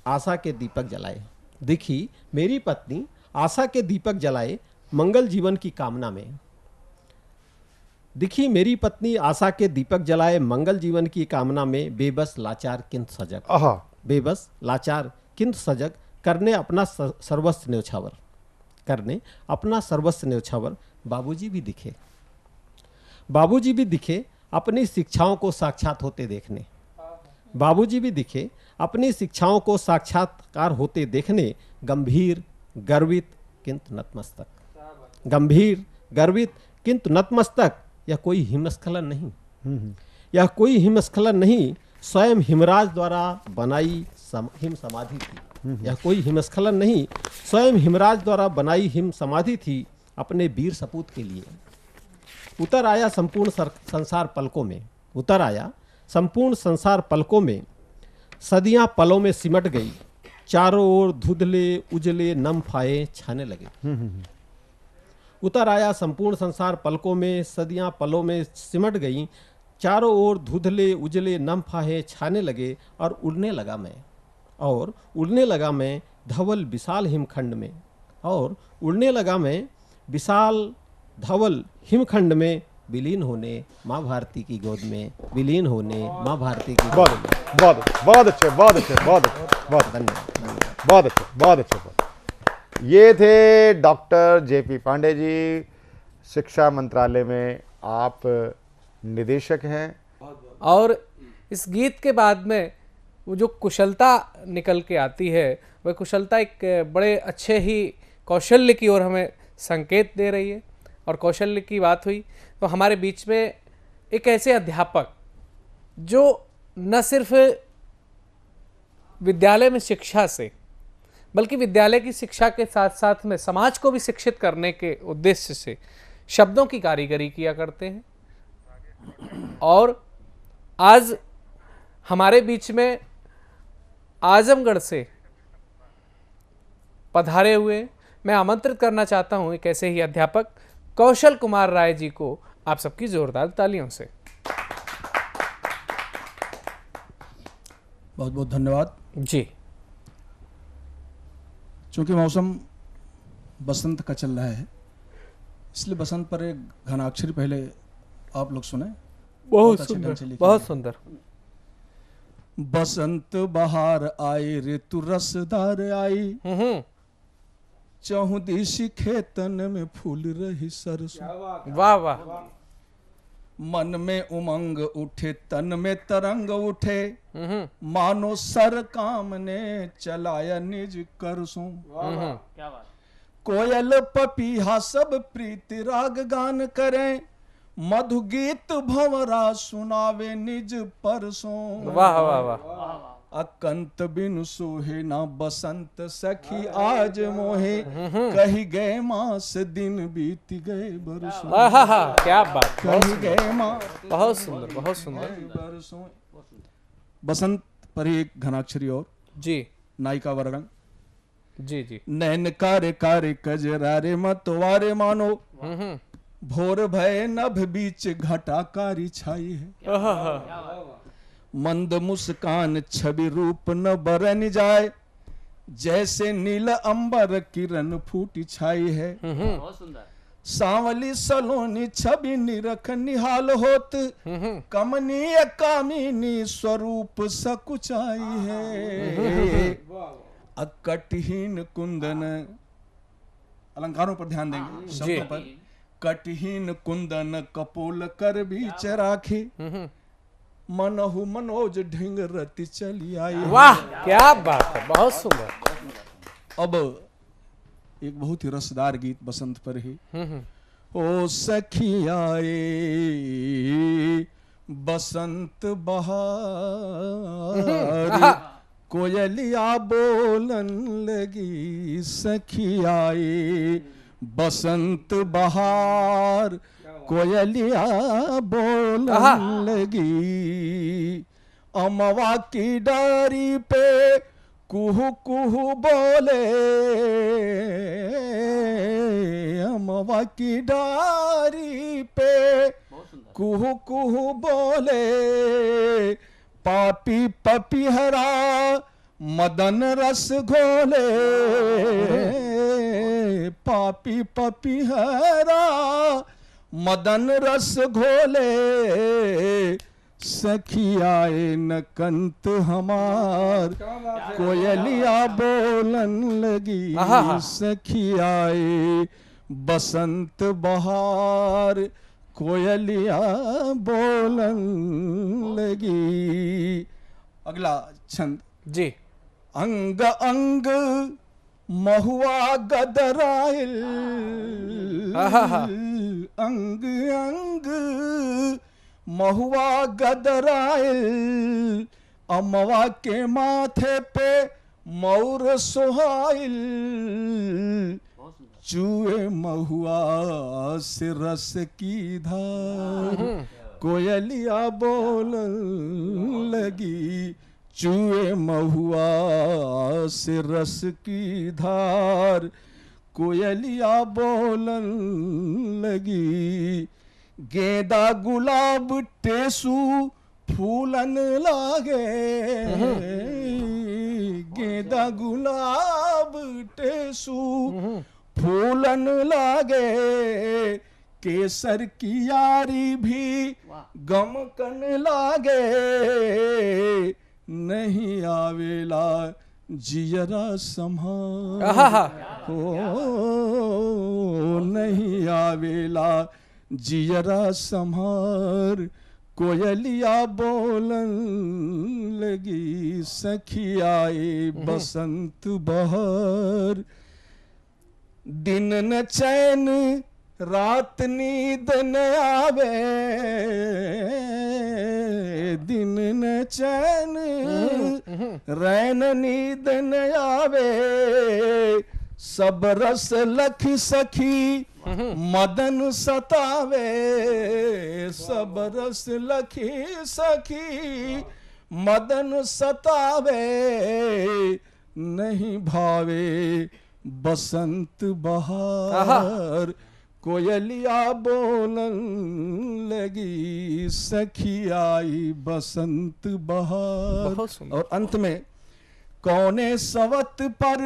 आशा के दीपक जलाए। दिखी मेरी पत्नी आशा के दीपक जलाए, मंगल जीवन की कामना में। दिखी मेरी पत्नी आशा के दीपक जलाए, मंगल जीवन की कामना में बेबस लाचार किंतु सजग। बेबस लाचार किंतु सजग, करने अपना सर्वस्व न्यौछावर, करने अपना सर्वस्व न्यौछावर। बाबूजी भी दिखे, बाबूजी भी दिखे अपनी शिक्षाओं को साक्षात होते देखने। बाबूजी भी दिखे अपनी शिक्षाओं को साक्षात्कार होते देखने। गंभीर गर्वित किंतु नतमस्तक, गंभीर गर्वित किंतु नतमस्तक। यह कोई हिमस्खलन नहीं, यह कोई हिमस्खलन नहीं, स्वयं हिमराज द्वारा बनाई हिम समाधि थी। यह कोई हिमस्खलन नहीं, स्वयं हिमराज द्वारा बनाई हिम समाधि थी। अपने वीर सपूत के लिए उतर आया संपूर्ण संसार पलकों में, उतर आया संपूर्ण संसार पलकों में। सदियां पलों में सिमट गई, चारों ओर धुंधले उजले नम फाये छाने लगे। उतर आया संपूर्ण संसार पलकों में, सदियां पलों में सिमट गई, चारों ओर धुंधले उजले नम फाहे छाने लगे। और उड़ने लगा मैं, और उड़ने लगा मैं धवल विशाल हिमखंड में, और उड़ने लगा मैं विशाल धवल हिमखंड में। विलीन होने माँ भारती की गोद में, विलीन होने माँ भारती की गोद में। बहुत अच्छे, बहुत अच्छे, बहुत अच्छे, बहुत धन्यवाद, बहुत अच्छे, बहुत अच्छे। ये थे डॉक्टर जेपी पांडे जी, शिक्षा मंत्रालय में आप निदेशक हैं। और इस गीत के बाद में वो जो कुशलता निकल के आती है, वह कुशलता एक बड़े अच्छे ही कौशल्य की ओर हमें संकेत दे रही है। और कौशल्य की बात हुई तो हमारे बीच में एक ऐसे अध्यापक जो न सिर्फ विद्यालय में शिक्षा से, बल्कि विद्यालय की शिक्षा के साथ साथ में समाज को भी शिक्षित करने के उद्देश्य से शब्दों की कारीगरी किया करते हैं। और आज हमारे बीच में आजमगढ़ से पधारे हुए मैं आमंत्रित करना चाहता हूं एक ऐसे ही अध्यापक कौशल कुमार राय जी को, आप सबकी जोरदार तालियों से। बहुत बहुत धन्यवाद जी। चूंकि मौसम बसंत का चल रहा है, इसलिए बसंत पर एक घनाक्षरी पहले आप लोग सुने। बहुत सुंदर, बहुत सुंदर। बसंत बहार आई, ऋतु रसदार आई, चहुदिशी खेतन में फूल रही सरसों। वाह वाह। मन में उमंग उठे, तन में तरंग उठे, मानो सर काम ने चलाया निज करसों। कोयल पपीहा सब प्रीति राग गान करें, मधु गीत भंवरा सुनावे निज परसों। वाह वाह वाह। अकंत बिनु सोहे ना बसंत सखी आज मोहे, कही गए मास दिन बीत गए बरसों। क्या बात, कही गए मास, बहुत सुंदर, बहुत सुंदर। बरसों। बसंत पर ही एक घनाक्षरी और जी, नायिका वर्णन। जी जी। नैन कारे कारे कजरारे मतवारे मानो, भोर भय नभ बीच घटाकारी छाई है। मंद मुस्कान छवि रूप न बरन जाए, जैसे नील अंबर किरण फूटी छाई है। सांवली सलोनी छवि निरख निहाल होत, कमनीय कामिनी स्वरूप सकुचाई है। अकटहीन कुंदन, अलंकारों पर ध्यान देंगे शब्दों पर। कटहीन कुंदन कपोल कर बीच राखी, मनहु मनोज ढिंग रति चली आई। वाह क्या बात है, बहुत सुंदर। अब एक बहुत ही रसदार गीत बसंत पर ही। ओ सखियाए बसंत बहार, कोयलिया बोलन लगी, सखियाए बसंत बहार, कोयलिया बोलन लगी। अमवा की डारी पे कुहू कुहू बोले, अमवा की डारी पे कुहू कुहू बोले, पापी पपीहरा मदन रस घोले, पापी पपीहरा मदन रस घोले सखी आए न कंत हमार, कोयलिया बोलन लगी सखी आए बसंत बहार, कोयलिया बोलन लगी। अगला छंद जी। अंग अंग महुआ गदराइल, अंग अंग महुआ गदराइल, अमवा के माथे पे मौर सुहाइल, चूए महुआ से रस की धार, कोयलिया बोलन लगी चूए महुआ से रस की धार, कोयलिया बोलन लगी। गेंदा गुलाब टेसू फूलन लागे, गेंदा गुलाब टेसू फूलन लागे, केसर की यारी भी गमकन लागे, नहीं आवेला जियरा संभार, नहीं आवेला जियरा संभार, कोयलिया बोलन लगी सखी आए बसंत बहार। दिन न चैन रात नींद न आवे, दिन न चैन रैन नींद न आवे, सब रस लखी सखी मदन सतावे, सब रस लखी सखी मदन सतावे, नहीं भावे बसंत बहार, कोयलिया बोलन लगी सखी आई बसंत बहार। और अंत में कौने सवत पर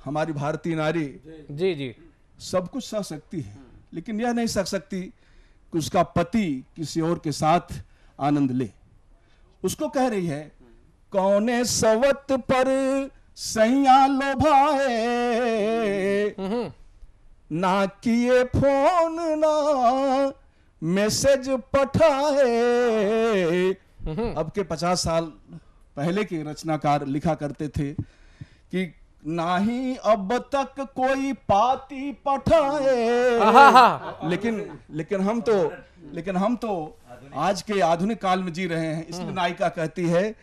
हमारी भारतीय नारी जी जी सब कुछ सह सकती है, लेकिन यह नहीं सह सकती कि उसका पति किसी और के साथ आनंद ले। उसको कह रही है कौने सवत पर सैया लोभाए, ना किए फोन ना मैसेज पठाए। अब के 50 साल पहले के रचनाकार लिखा करते थे कि ना ही अब तक कोई पाती पठाए, लेकिन हम तो आज के आधुनिक काल में जी रहे हैं। इसलिए नायिका कहती है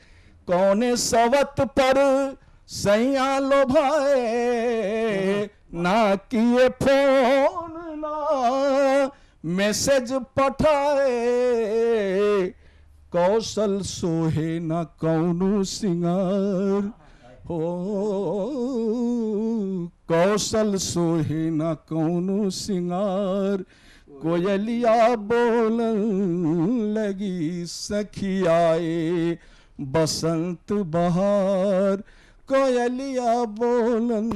कौने सवत पर सैया लोभाए, ना किए फोन ना मैसेज पठाए, कौशल सोहे ना कौनो सिंगार, हो कौशल सोहे ना कौनो सिंगार, कोयलिया बोलन लगी सखी आए बसंत बहार, कोयलिया बोलन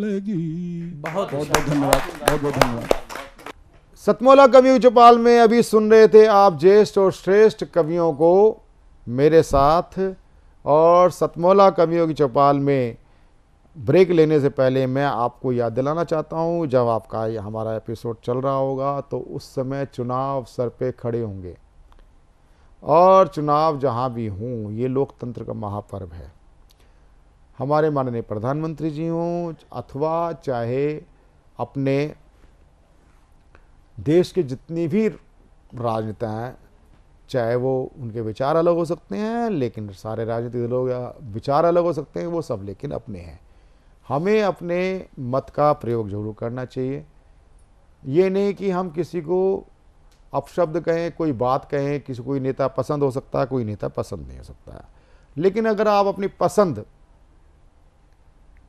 लगी। बहुत बहुत धन्यवाद, बहुत बहुत धन्यवाद। सतमोला कवियों चौपाल में अभी सुन रहे थे आप ज्येष्ठ और श्रेष्ठ कवियों को मेरे साथ। और सतमोला कवियों की चौपाल में ब्रेक लेने से पहले मैं आपको याद दिलाना चाहता हूं, जब आपका हमारा एपिसोड चल रहा होगा तो उस समय चुनाव सर पे खड़े होंगे, और चुनाव जहां भी हों ये लोकतंत्र का महापर्व है। हमारे माननीय प्रधानमंत्री जी हों अथवा चाहे अपने देश के जितनी भी राजनेता हैं, चाहे वो उनके विचार अलग हो सकते हैं, लेकिन सारे राजनीतिक दलों या विचार अलग हो सकते हैं वो सब, लेकिन अपने हैं। हमें अपने मत का प्रयोग जरूर करना चाहिए। ये नहीं कि हम किसी को अपशब्द कहें, कोई बात कहें, किसी कोई नेता पसंद हो सकता है, कोई नेता पसंद नहीं हो सकता है, लेकिन अगर आप अपनी पसंद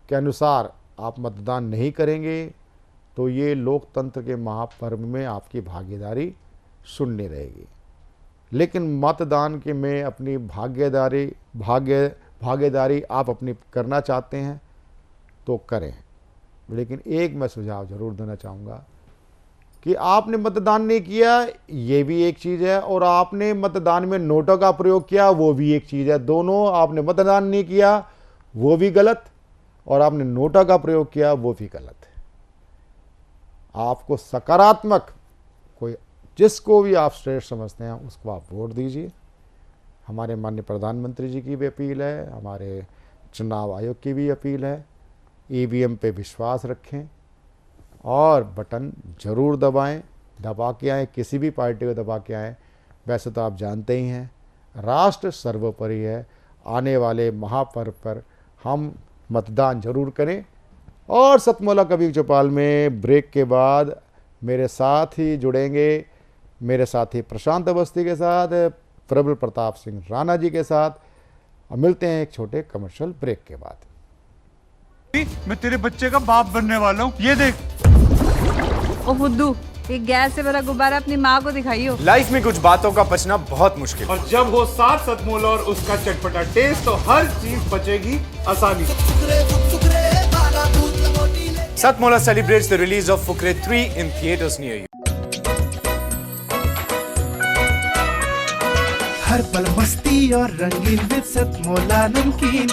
के अनुसार आप मतदान नहीं करेंगे तो ये लोकतंत्र के महापर्व में आपकी भागीदारी शून्य रहेगी। लेकिन मतदान के में अपनी भागीदारी आप अपनी करना चाहते हैं तो करें। लेकिन एक मैं सुझाव जरूर देना चाहूँगा कि आपने मतदान नहीं किया, ये भी एक चीज़ है, और आपने मतदान में नोटों का प्रयोग किया, वो भी एक चीज़ है। दोनों, आपने मतदान नहीं किया वो भी गलत, और आपने नोटों का प्रयोग किया वो भी गलत है। आपको सकारात्मक, कोई जिसको भी आप श्रेष्ठ समझते हैं उसको आप वोट दीजिए। हमारे माननीय प्रधानमंत्री जी की भी अपील है, हमारे चुनाव आयोग की भी अपील है, ईवीएम पे विश्वास रखें और बटन जरूर दबाएं, दबा के आएँ, किसी भी पार्टी को दबा के आएँ। वैसे तो आप जानते ही हैं, राष्ट्र सर्वोपरि है। आने वाले महापर्व पर हम मतदान जरूर करें। और सतमोला कवि चौपाल में ब्रेक के बाद मेरे साथ ही जुड़ेंगे, मेरे साथी प्रशांत अवस्थी के साथ, प्रबल प्रताप सिंह राणा जी के साथ। मिलते हैं एक छोटे कमर्शियल ब्रेक के बाद। मैं तेरे बच्चे का बाप बनने वाला हूँ, ये देख। ओ फुद्दू, एक गैस से भरा गुब्बारा अपनी माँ को दिखाइयो। लाइफ में कुछ बातों का पचना बहुत मुश्किल, और जब हो साथ सतमोला और उसका चटपटा टेस्ट, तो हर चीज बचेगी आसानी से। Satmola celebrates the release of Fukre 3 in theaters near you. हर पल मस्ती और रंगीन विद सतमोला नमकीन,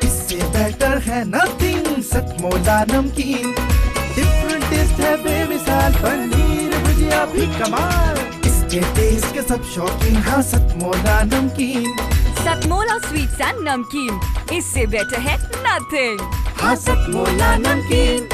इससे बेटर है नथिंग। सतमोला नमकीन डिफरेंट टेस्ट है बेमिसाल, पनीर भुजिया भी कमाल, इसके टेस्ट के सब शौकीन। हाँ सतमोला नमकीन, सतमोला स्वीट्स एंड नमकीन, इससे बेटर है नथिंग। हाँ सतमोला नमकीन।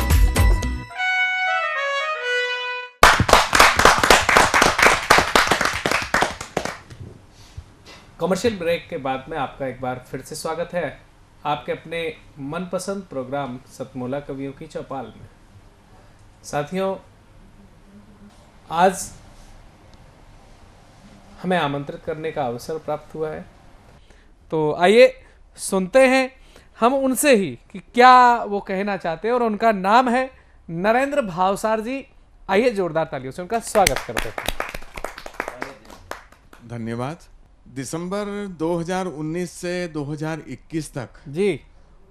कमर्शियल ब्रेक के बाद में आपका एक बार फिर से स्वागत है आपके अपने मनपसंद प्रोग्राम सतमोला कवियों की चौपाल में। साथियों, आज हमें आमंत्रित करने का अवसर प्राप्त हुआ है, तो आइए सुनते हैं हम उनसे ही कि क्या वो कहना चाहते हैं। और उनका नाम है नरेंद्र भावसार जी। आइए जोरदार तालियों से उनका स्वागत करते हैं। धन्यवाद। दिसंबर 2019 से 2021 तक जी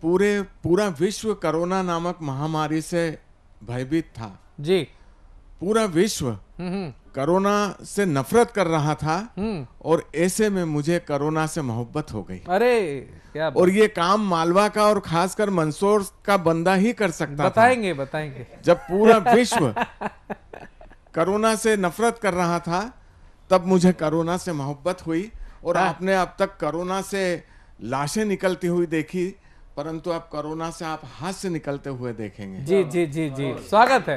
पूरा विश्व कोरोना नामक महामारी से भयभीत था जी। पूरा विश्व कोरोना से नफरत कर रहा था, और ऐसे में मुझे कोरोना से मोहब्बत हो गई। अरे क्या और ये काम मालवा का और खासकर मंदसौर का बंदा ही कर सकता बताएंगे था। बताएंगे। जब पूरा विश्व कोरोना से नफरत कर रहा था, तब मुझे कोरोना से मोहब्बत हुई। और आपने अब तक कोरोना से लाशें निकलती हुई देखी, परंतु अब कोरोना से आप हाथ से निकलते हुए देखेंगे। जी जी जी जी, स्वागत है।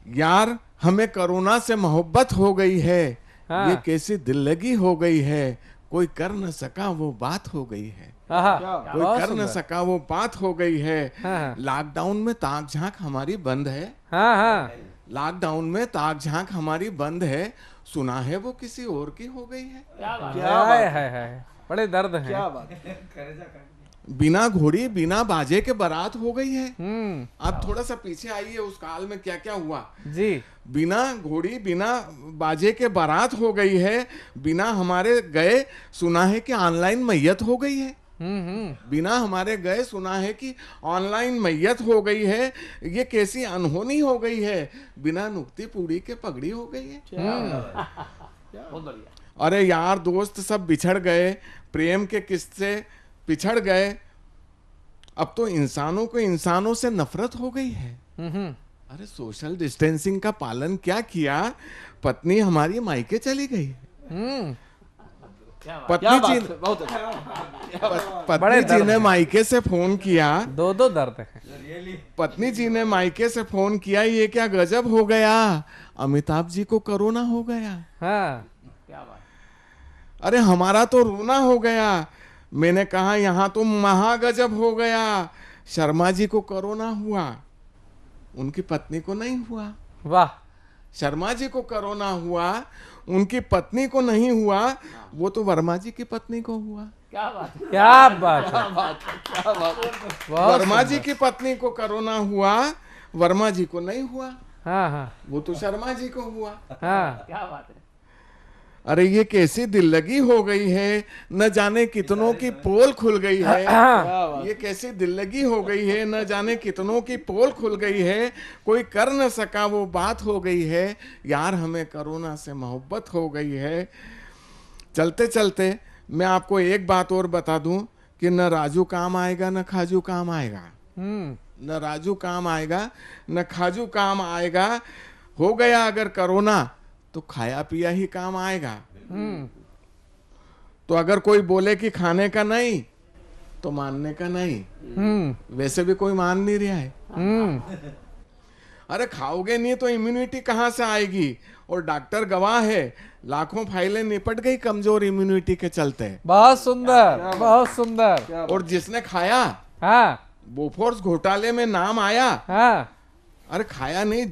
यार हमें कोरोना से मोहब्बत हो गई है। हाँ। ये कैसी दिल लगी हो गई है, कोई कर न सका वो बात हो गई है। कोई कर न सका वो बात हो गई है। लॉकडाउन में ताक झांक हमारी बंद है। लॉकडाउन में ताक झांक हमारी बंद है, सुना है वो किसी और की हो गई है। क्या है बड़े दर्द है। क्या बात है। बिना घोड़ी बिना बाजे के बारात हो गई है। आप थोड़ा सा पीछे आइए, उस काल में क्या क्या हुआ जी। बिना घोड़ी बिना बाजे के बारात हो गई है, बिना हमारे गए सुना है कि ऑनलाइन मैयत हो गई है। बिना हमारे गए सुना है कि ऑनलाइन मैयत हो गई है। ये कैसी अनहोनी हो गई है, बिना नुक्ती पूड़ी के पगड़ी हो गई है। अरे यार दोस्त सब बिछड़ गए, प्रेम के किस्से पिछड़ गए, अब तो इंसानों को इंसानों से नफरत हो गई है। अरे सोशल डिस्टेंसिंग का पालन क्या किया, पत्नी हमारी मायके चली गई। पत्नी जी ने मायके से फोन किया। दो दर्द है। पत्नी जी ने मायके से फोन किया, ये क्या गजब हो गया, अमिताभ जी को कोरोना हो गया। अरे हमारा तो रोना हो गया। मैंने कहा यहाँ तो महागजब हो गया, शर्मा जी को कोरोना हुआ, उनकी पत्नी को नहीं हुआ। वाह। शर्मा जी को कोरोना हुआ, उनकी पत्नी को नहीं हुआ, वो तो वर्मा जी की पत्नी को हुआ। क्या बात वर्मा जी की पत्नी को कोरोना हुआ, वर्मा जी को नहीं हुआ। हाँ। वो तो शर्मा जी को हुआ। क्या बात है। अरे ये कैसी दिल लगी हो गई है, न जाने कितनों की पोल खुल गई है। ये कैसी दिल लगी हो गई है, न जाने कितनों की पोल खुल गई है। कोई कर न सका वो बात हो गई है, यार हमें कोरोना से मोहब्बत हो गई है। चलते चलते मैं आपको एक बात और बता दूं कि न राजू काम आएगा न खाजू काम आएगा। न राजू काम आएगा न खाजू काम आएगा। हो गया अगर कोरोना तो खाया पिया ही काम आएगा। तो अगर कोई बोले कि खाने का नहीं तो मानने का नहीं। वैसे भी कोई मान नहीं रहा है। अरे खाओगे नहीं तो इम्यूनिटी कहां से आएगी? और डॉक्टर गवाह है, लाखों फाइलें निपट गई कमजोर इम्यूनिटी के चलते। बहुत सुंदर, बहुत सुंदर। और जिसने खाया, हाँ, बोफोर्स घोटाले में नाम आया। हाँ, अरे खाया नहीं,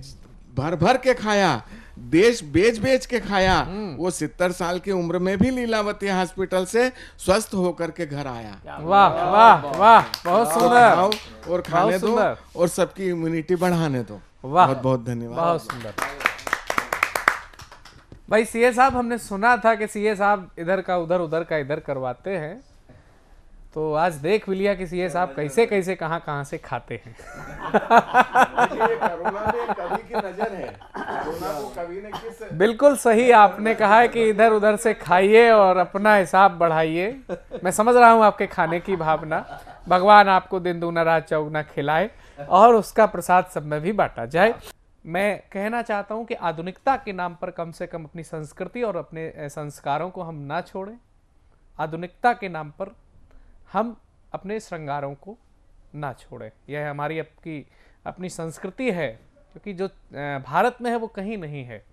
भर भर के खाया, देश बेच बेच के खाया। वो 70 साल की उम्र में भी लीलावती हॉस्पिटल से स्वस्थ होकर के घर आया। वाह वाह वाह, बहुत सुंदर। और खाने दो और सबकी इम्यूनिटी बढ़ाने दो। बहुत बहुत धन्यवाद। बहुत सुंदर। भाई सीए साहब, हमने सुना था कि सीए साहब इधर का उधर, उधर का इधर करवाते हैं, तो आज देख भी लिया कि सीए साहब कैसे कैसे कहाँ से खाते हैं। कोरोना में कवि की नजर है। कोरोना को कवि ने किस बिल्कुल सही आपने कहा है कि इधर उधर से खाइए और अपना हिसाब बढ़ाइए। मैं समझ रहा हूँ आपके खाने की भावना। भगवान आपको दिन दूना रात चौगुना खिलाए और उसका प्रसाद सब में भी बांटा जाए। मैं कहना चाहता हूँ कि आधुनिकता के नाम पर कम से कम अपनी संस्कृति और अपने संस्कारों को हम ना छोड़ें। आधुनिकता के नाम पर हम अपने श्रृंगारों को ना छोड़ें। यह हमारी अपनी संस्कृति है, क्योंकि जो भारत में है वो कहीं नहीं है।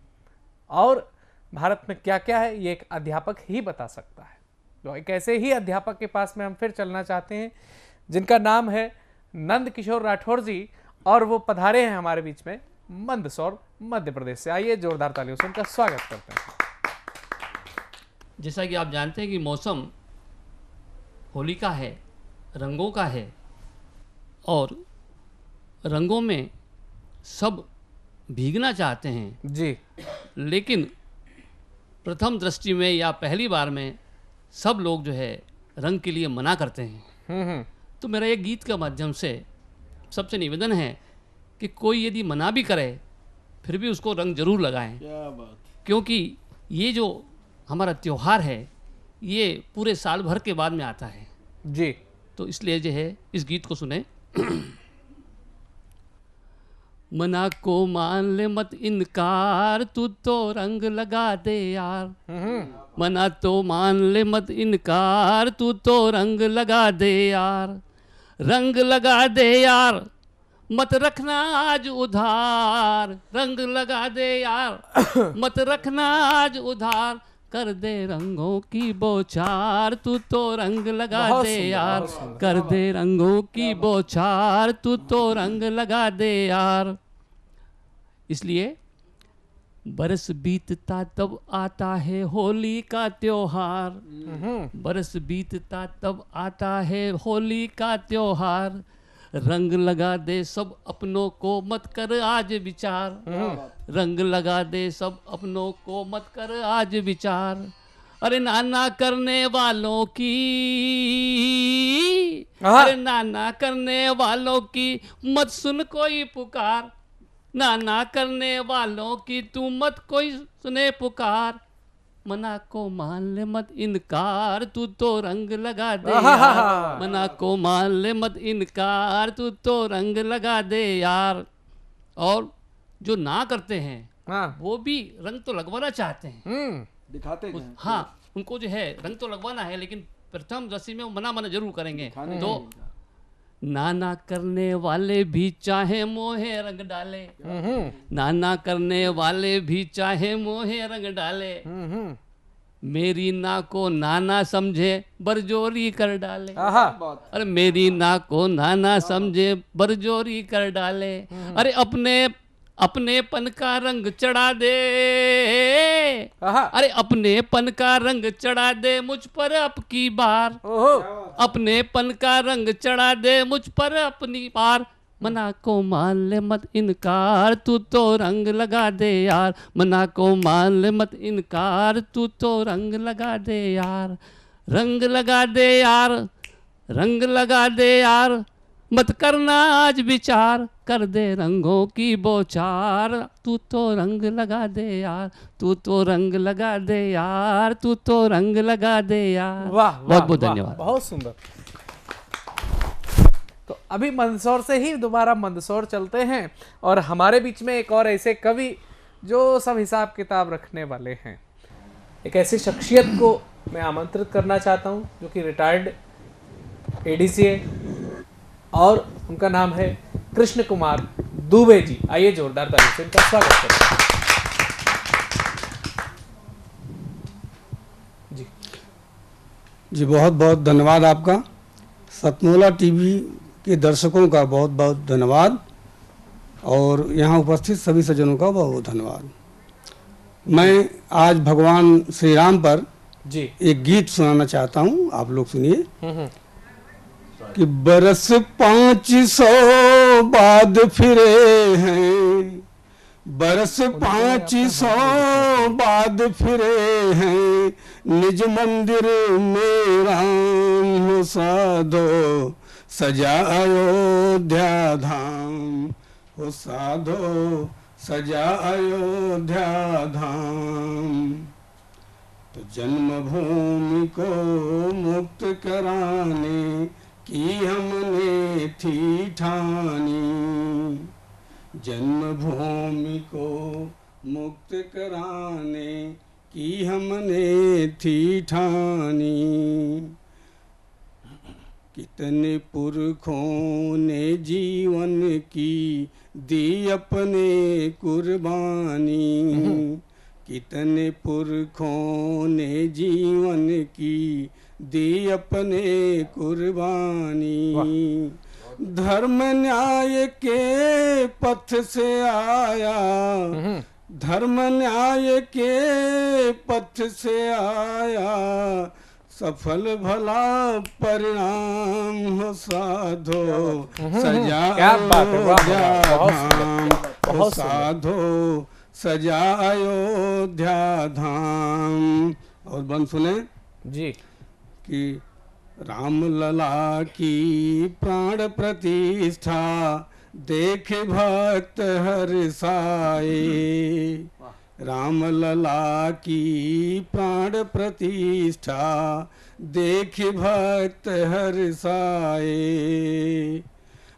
और भारत में क्या क्या है ये एक अध्यापक ही बता सकता है। तो एक ऐसे ही अध्यापक के पास में हम फिर चलना चाहते हैं, जिनका नाम है नंद किशोर राठौर जी, और वो पधारे हैं हमारे बीच में मंदसौर मध्य प्रदेश से। आइए जोरदार तालियों से उनका स्वागत करते हैं। जैसा कि आप जानते हैं कि मौसम होली का है, रंगों का है, और रंगों में सब भीगना चाहते हैं जी, लेकिन प्रथम दृष्टि में या पहली बार में सब लोग जो है रंग के लिए मना करते हैं। तो मेरा एक गीत के माध्यम से सबसे निवेदन है कि कोई यदि मना भी करे फिर भी उसको रंग जरूर लगाएं। क्या बात। क्योंकि ये जो हमारा त्योहार है ये पूरे साल भर के बाद में आता है जी। तो इसलिए जो है इस गीत को सुने। मना को मान ले मत इनकार, तू तो रंग लगा दे यार। मना तो मान ले मत इनकार, तू तो रंग लगा दे यार। रंग लगा दे यार, मत रखना आज उधार। रंग लगा दे यार, मत रखना आज उधार। कर दे रंगों की बौछार, तू तो रंग लगा दे यार। कर दे रंगों की बौछार, तू तो रंग लगा दे यार। इसलिए बरस बीतता तब आता है होली का त्योहार। बरस बीतता तब आता है होली का त्योहार। रंग लगा दे सब अपनों को, मत कर आज विचार। रंग लगा दे सब अपनों को, मत कर आज विचार। अरे नाना करने वालों की, अरे नाना करने वालों की मत सुन कोई पुकार। नाना करने वालों की तू मत कोई सुने पुकार। मना को मान ले मत इनकार, तू तो रंग लगा दे यार। मना को मान ले मत इनकार, तू तो रंग लगा दे यार। और जो ना करते हैं वो भी रंग तो लगवाना चाहते हैं, दिखाते हैं। हाँ, उनको जो है रंग तो लगवाना है, लेकिन प्रथम दृष्टि में वो मना जरूर करेंगे। तो नाना करने वाले भी चाहे मोहे रंग डाले। नाना करने वाले भी चाहे मोहे रंग डाले। मेरी ना को नाना समझे बरजोरी कर डाले। अरे मेरी ना को नाना समझे बरजोरी कर डाले। अरे अपनेपन का रंग चढ़ा दे। अरे अपनेपन का रंग चढ़ा दे मुझ पर अब की बार। अपनेपन का रंग चढ़ा दे मुझ पर अपनी बार। मना को मान ले मत इनकार, तू तो रंग लगा दे यार। मना को मान ले मत इनकार, तू तो रंग लगा दे यार। रंग लगा दे यार, रंग लगा दे यार, मत करना आज विचार, कर दे रंगों की बौछार। तू तो रंग लगा दे यार, तू तो रंग लगा दे यार, तू तो रंग लगा दे यार। वाह, बहुत बहुत धन्यवाद। बहुत सुंदर। तो अभी मंदसौर से ही दोबारा मंदसौर चलते हैं और हमारे बीच में एक और ऐसे कवि जो सब हिसाब किताब रखने वाले हैं। एक ऐसी शख्सियत को मैं आमंत्रित करना चाहता हूं जो कि रिटायर्ड एडीसी है और उनका नाम है कृष्ण कुमार दुबे जी। आइए जोरदार ताली से इनका स्वागत करें। जी बहुत बहुत धन्यवाद आपका। सतमोला टीवी के दर्शकों का बहुत बहुत धन्यवाद और यहाँ उपस्थित सभी सज्जनों का बहुत बहुत धन्यवाद। मैं आज भगवान श्री राम पर जी एक गीत सुनाना चाहता हूँ, आप लोग सुनिए। कि बरस 500 बाद फिरे हैं, बरस 500 बाद फिरे हैं, निज मंदिर में राम साधो सजा अयोध्या धाम, हो साधो सजा अयोध्या धाम। तो जन्मभूमि को मुक्त कराने की हमने थी ठानी, जन्मभूमि को मुक्त कराने की हमने थी ठानी। कितने पुरखों ने जीवन की दी अपने कुर्बानी, कितने पुरखों ने जीवन की दी अपने कुर्बानी। धर्म न्याय के पथ से आया, धर्म न्याय के पथ से आया, सफल भला परिणाम हो साधो सजा अयोध्या धाम, हो साधो सजा अयोध्या धाम। और बन सुने जी कि राम लला की प्राण प्रतिष्ठा देख भक्त हर्षाए, राम लला की प्राण प्रतिष्ठा देख भक्त हर्षाए।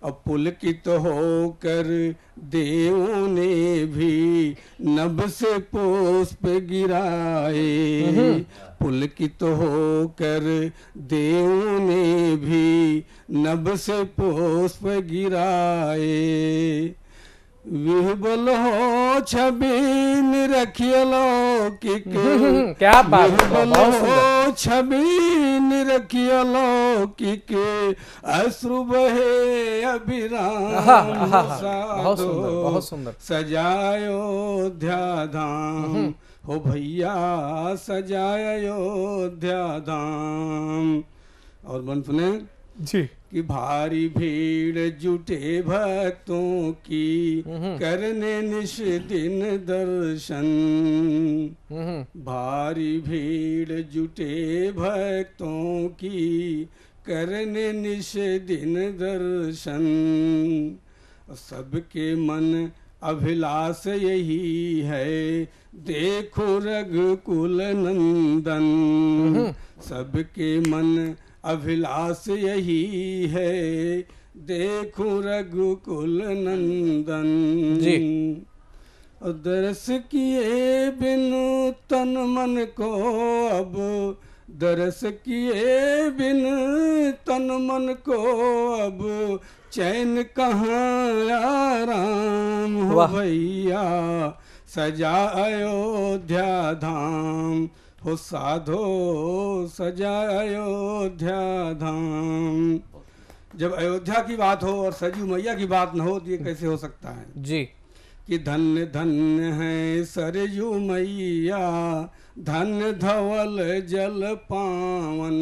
अब पुलकित होकर देवों ने भी नभ से पुष्प गिराए, पुलकित होकर देवों ने भी नभ से पुष्प गिराए। विह्वल हो छवि निरखिय लौकिक, क्या बात है, विह्वल हो छवि निरखिय लौकिक, अश्रु बहे अभिराम, बहुत सुंदर, बहुत सुंदर। सजायोध्या धाम, हो भैया सजाया अयोध्या धाम। और बन सुने जी कि भारी भीड़ जुटे भक्तों की करने निश दिन दर्शन, भारी भीड़ जुटे भक्तों की करने निश दिन दर्शन। सबके मन अभिलाष यही है देखो रघुकुल नंदन, सबके मन अभिलाष यही है देखो रघुकुल नंदन जी। दरस किए बिनु तन मन को अब, दरस किए बिन तन मन को अब, चैन कहाँ आराम हो भैया सजा अयोध्या धाम, हो साधो सजा अयोध्या धाम। जब अयोध्या की बात हो और सरयू मैया की बात न हो तो ये कैसे हो सकता है जी। कि धन्य धन्य है सरयू मैया, धन्य धवल जल पावन,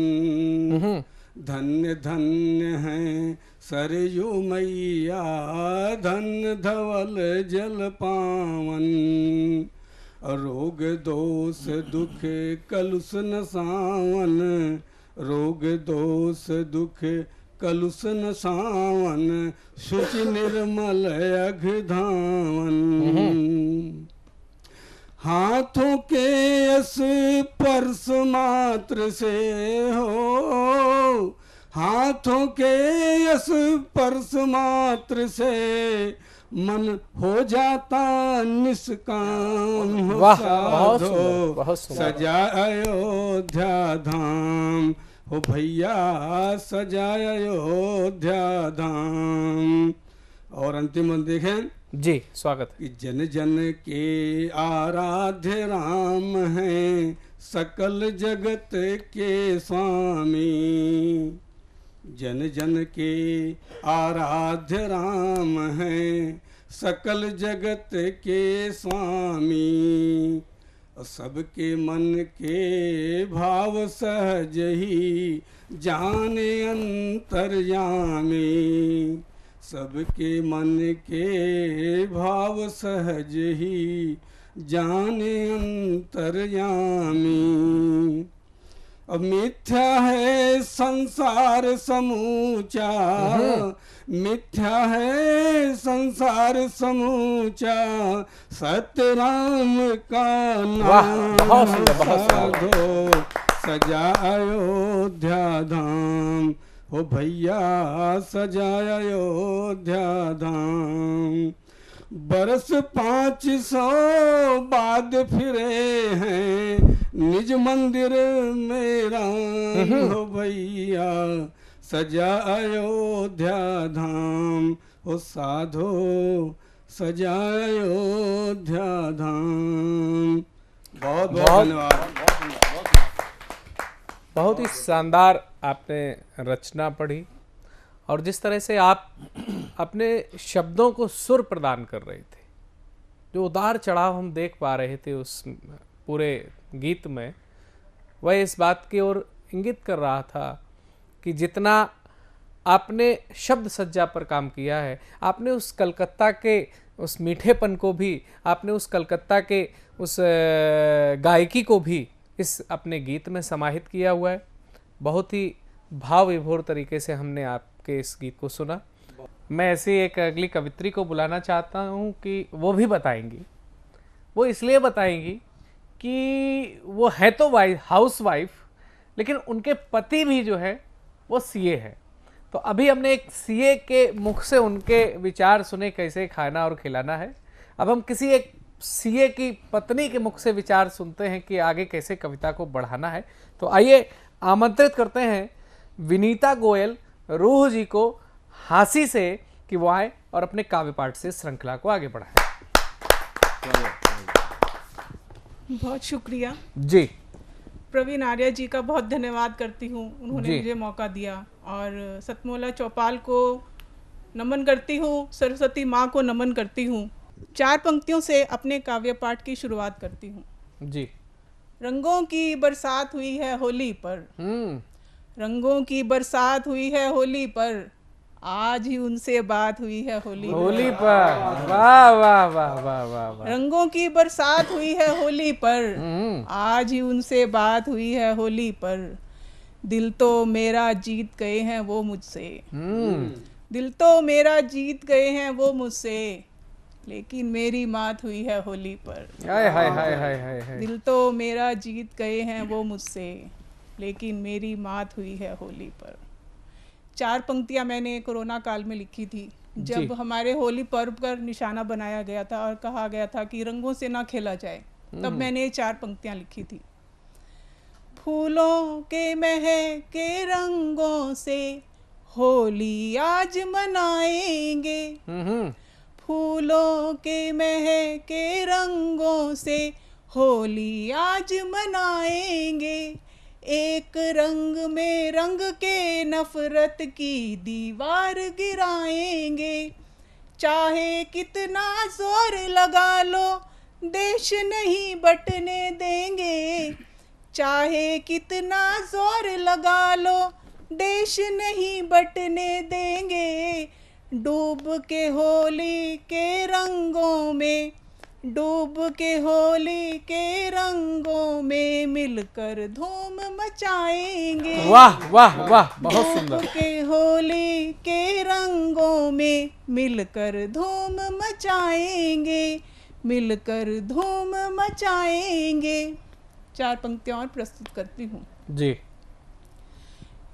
धन्य धन्य है सरयू मैया धन धवल जल पावन, रोग दोष दुख कलुष न सावन, रोग दोष दुख कलुष न सावन, शुचि निर्मल अघ धावन। हाथों के स्पर्श मात्र से हो, हाथों के स्पर्श मात्र से मन हो जाता निष्काम हो। साधो सजा अयोध्या धाम, हो भैया सजा अयोध्या धाम। और अंतिम देखें जी, स्वागत कि जन जन के आराध्य राम हैं, सकल जगत के स्वामी। जन जन के आराध्य राम हैं, सकल जगत के स्वामी। सबके मन के भाव सहज ही जाने अंतर्यामी, सबके मन के भाव सहज ही जाने अंतर्यामी। अब मिथ्या है संसार समूचा, मिथ्या है संसार समूचा, सत्य राम का नाम। साधो सजा अयोध्या धाम, हो भैया सजा अयोध्या धाम। बरस 500 बाद फिरे हैं निज मंदिर मेरा, हो भैया सजा अयोध्या धाम। हो साधो सजा अयोध्या धाम। बहुत बहुत धन्यवाद। बहुत ही शानदार आपने रचना पढ़ी, और जिस तरह से आप अपने शब्दों को सुर प्रदान कर रहे थे, जो उतार चढ़ाव हम देख पा रहे थे उस पूरे गीत में, वह इस बात की ओर इंगित कर रहा था कि जितना आपने शब्द सज्जा पर काम किया है, आपने उस कलकत्ता के उस मीठेपन को भी, आपने उस कलकत्ता के उस गायकी को भी इस अपने गीत में समाहित किया हुआ है। बहुत ही भाव विभोर तरीके से हमने आपके इस गीत को सुना। मैं ऐसी एक अगली कवित्री को बुलाना चाहता हूँ कि वो भी बताएंगी। वो इसलिए बताएंगी कि वो है तो हाउस वाइफ, लेकिन उनके पति भी जो है वो सीए है। तो अभी हमने एक सीए के मुख से उनके विचार सुने कैसे खाना और खिलाना है। अब हम किसी एक सीए की पत्नी के मुख से विचार सुनते हैं कि आगे कैसे कविता को बढ़ाना है। तो आइए आमंत्रित करते हैं विनीता गोयल रूह जी को हांसी से कि वो आए और अपने काव्य पाठ से श्रृंखला को आगे बढ़ाएं। बहुत शुक्रिया जी। प्रवीण आर्या जी का बहुत धन्यवाद करती हूँ, उन्होंने मुझे मौका दिया। और सतमोला चौपाल को नमन करती हूँ, सरस्वती माँ को नमन करती हूँ। 4 पंक्तियों से अपने काव्य पाठ की शुरुआत करती हूँ। जी। रंगों की बरसात हुई है होली पर, रंगों की बरसात हुई है होली पर, आज ही उनसे बात हुई है होली पर। वाह वाह वाह वाह वाह। रंगों की बरसात हुई है होली पर, आज ही उनसे बात हुई है होली पर। दिल तो मेरा जीत गए हैं वो मुझसे, दिल तो मेरा जीत गए हैं वो मुझसे, लेकिन मेरी मात हुई है होली पर। हाय हाय हाय हाय हाय। दिल तो मेरा जीत गए हैं वो मुझसे, लेकिन मेरी मात हुई है होली पर। 4 पंक्तियां मैंने कोरोना काल में लिखी थी, जब हमारे होली पर्व पर निशाना बनाया गया था और कहा गया था कि रंगों से ना खेला जाए, तब मैंने ये 4 पंक्तियां लिखी थी। फूलों के महके रंगों से होली आज मनाएंगे, फूलों के महके रंगों से होली आज मनाएंगे। एक रंग में रंग के नफरत की दीवार गिराएंगे। चाहे कितना जोर लगा लो देश नहीं बटने देंगे, चाहे कितना जोर लगा लो देश नहीं बटने देंगे, डूब के होली के रंगों में, डूब के होली के रंगों में मिलकर धूम मचाएंगे। वाह वाह वाह, बहुत सुंदर। डूब के होली के रंगों में मिलकर धूम मचाएंगे, मिलकर धूम मचाएंगे। 4 पंक्तियां और प्रस्तुत करती हूँ जी।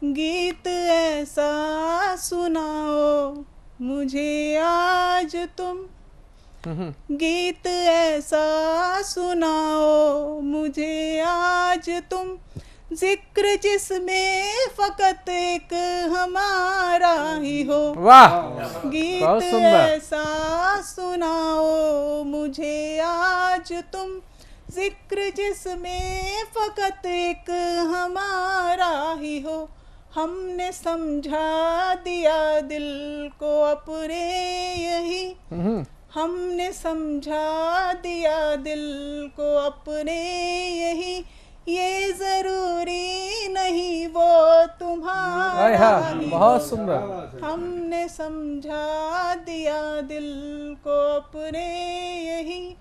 गीत ऐसा सुनाओ मुझे आज तुम, गीत ऐसा सुनाओ मुझे आज तुम, जिक्र जिसमें फकत एक हमारा ही हो। वाह, गीत बहुत सुंदर। ऐसा सुनाओ मुझे आज तुम, जिक्र जिसमें फकत एक हमारा ही हो। हमने समझा दिया दिल को अपने यही, हमने समझा दिया दिल को अपने यही, ये जरूरी नहीं वो तुम्हारा ही हो। बहुत सुंदर। हमने समझा दिया दिल को अपने यही,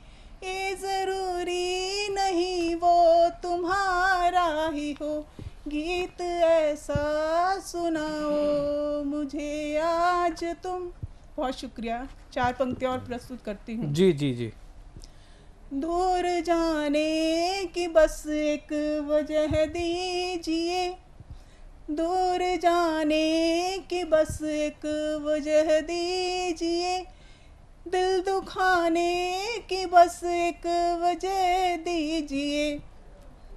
ये जरूरी नहीं वो तुम्हारा ही हो। गीत ऐसा सुनाओ मुझे आज तुम। बहुत शुक्रिया। 4 पंक्तियां और प्रस्तुत करती हूँ जी जी जी। दूर जाने की बस एक वजह दीजिए, दूर जाने की बस एक वजह दीजिए, दिल दुखाने की बस एक वजह दीजिए,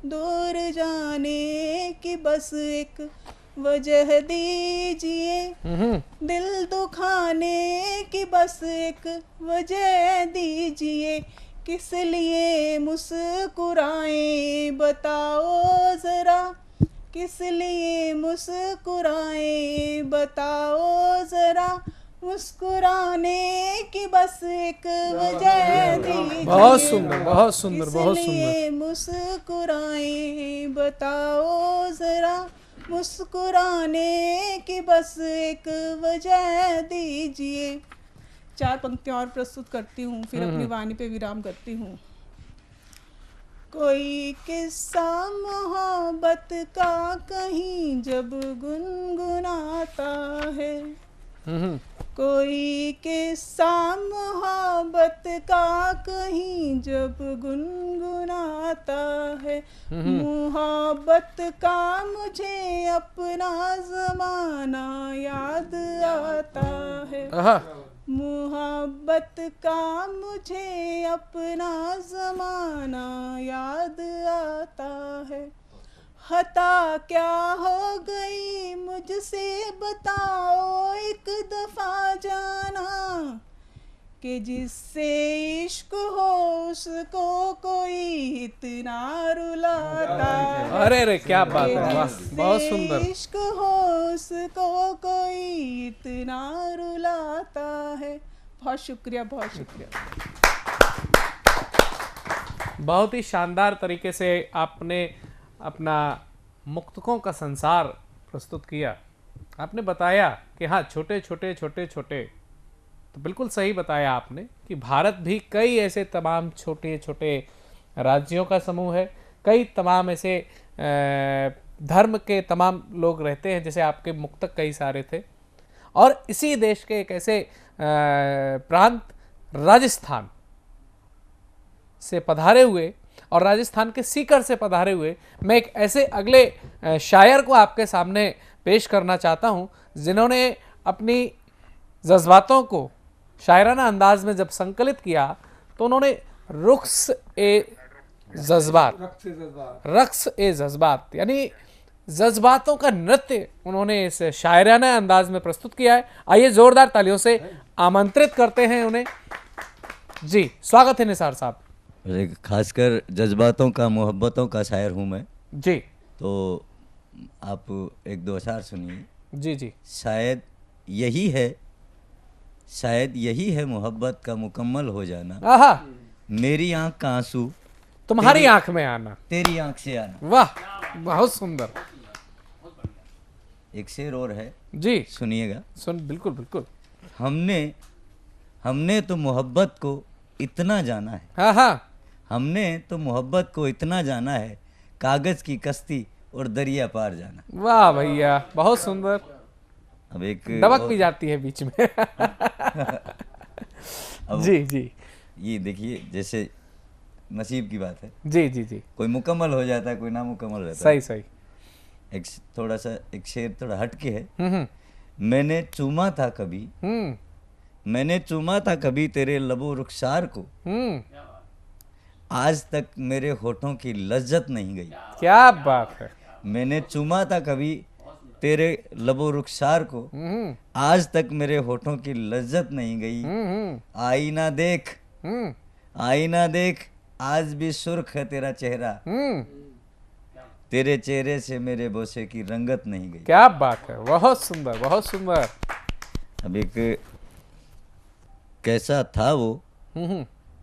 दूर जाने की बस एक वजह दीजिए, दिल दुखाने की बस एक वजह दीजिए। किस लिए मुस्कुराएं बताओ जरा, किस लिए मुस्कुराएं बताओ जरा, मुस्कुराने की बस एक वजह दीजिए। बहुत सुंदर, बहुत सुंदर, बहुत सुंदर। इसलिए मुस्कुराएं बताओ जरा, मुस्कुराने की बस एक वजह दीजिए। 4 पंक्तियां और प्रस्तुत करती हूँ, फिर अपनी वाणी पे विराम करती हूँ। कोई किस्सा मोहब्बत का कहीं जब गुनगुनाता है, कोई किस्सा मोहब्बत का कहीं जब गुनगुनाता है, मोहब्बत का मुझे अपना ज़माना याद आता है, मोहब्बत का मुझे अपना ज़माना याद आता है। खता क्या हो गई मुझसे बताओ एक दफा जाना, कि जिससे इश्क हो उसको कोई इतना रुलाता है। अरे रे क्या बात है, वाह, बहुत सुंदर। इश्क हो उसको कोई इतना रुलाता है। बहुत शुक्रिया, बहुत शुक्रिया। बहुत ही शानदार तरीके से आपने अपना मुक्तकों का संसार प्रस्तुत किया। आपने बताया कि हाँ, छोटे छोटे छोटे छोटे, तो बिल्कुल सही बताया आपने कि भारत भी कई ऐसे तमाम छोटे छोटे राज्यों का समूह है, कई तमाम ऐसे धर्म के तमाम लोग रहते हैं, जैसे आपके मुक्तक कई सारे थे। और इसी देश के एक ऐसे प्रांत राजस्थान से पधारे हुए और राजस्थान के सीकर से पधारे हुए मैं एक ऐसे अगले शायर को आपके सामने पेश करना चाहता हूं, जिन्होंने अपनी जज्बातों को शायराना अंदाज में जब संकलित किया तो उन्होंने रक्स ए जज्बात यानी जज्बातों का नृत्य उन्होंने इस शायराना अंदाज में प्रस्तुत किया है। आइए जोरदार तालियों से आमंत्रित करते हैं उन्हें। जी, स्वागत है निसार साहब। खासकर जज्बातों का, मोहब्बतों का शायर हूँ मैं जी, तो आप 1-2 अशार सुनिए। जी जी। शायद यही है मोहब्बत का मुकम्मल हो जाना, आहा, मेरी आंख का आंसू तुम्हारी आंख में आना, तेरी आंख से आना। वाह, बहुत सुंदर। एक शेर और है जी, सुनिएगा। बिल्कुल बिल्कुल। हमने तो मोहब्बत को इतना जाना है। हाँ हाँ, हमने तो मोहब्बत को इतना जाना है, कागज की कश्ती और दरिया पार जाना। वाह भैया, बहुत सुंदर। अब एक दबक भी जाती है बीच में। जी जी, ये देखिए जैसे नसीब की बात है। जी जी जी, कोई मुकम्मल हो जाता है, कोई नामुकम्मल रहता सही है। सही। एक थोड़ा सा एक शेर थोड़ा हटके है। मैंने चूमा था कभी, मैंने चूमा था कभी तेरे लबो रुखसार को, आज तक मेरे होठों की लज्जत नहीं गई। क्या बात है। मैंने चूमा था कभी तेरे लबो रुखसार को, आज तक मेरे होठों की लज्जत नहीं गई। आईना देख, आईना देख, आज भी सुर्ख है तेरा चेहरा, तेरे चेहरे से मेरे बोसे की रंगत नहीं गई। क्या बात है, बहुत सुंदर बहुत सुंदर। अब एक कैसा था वो,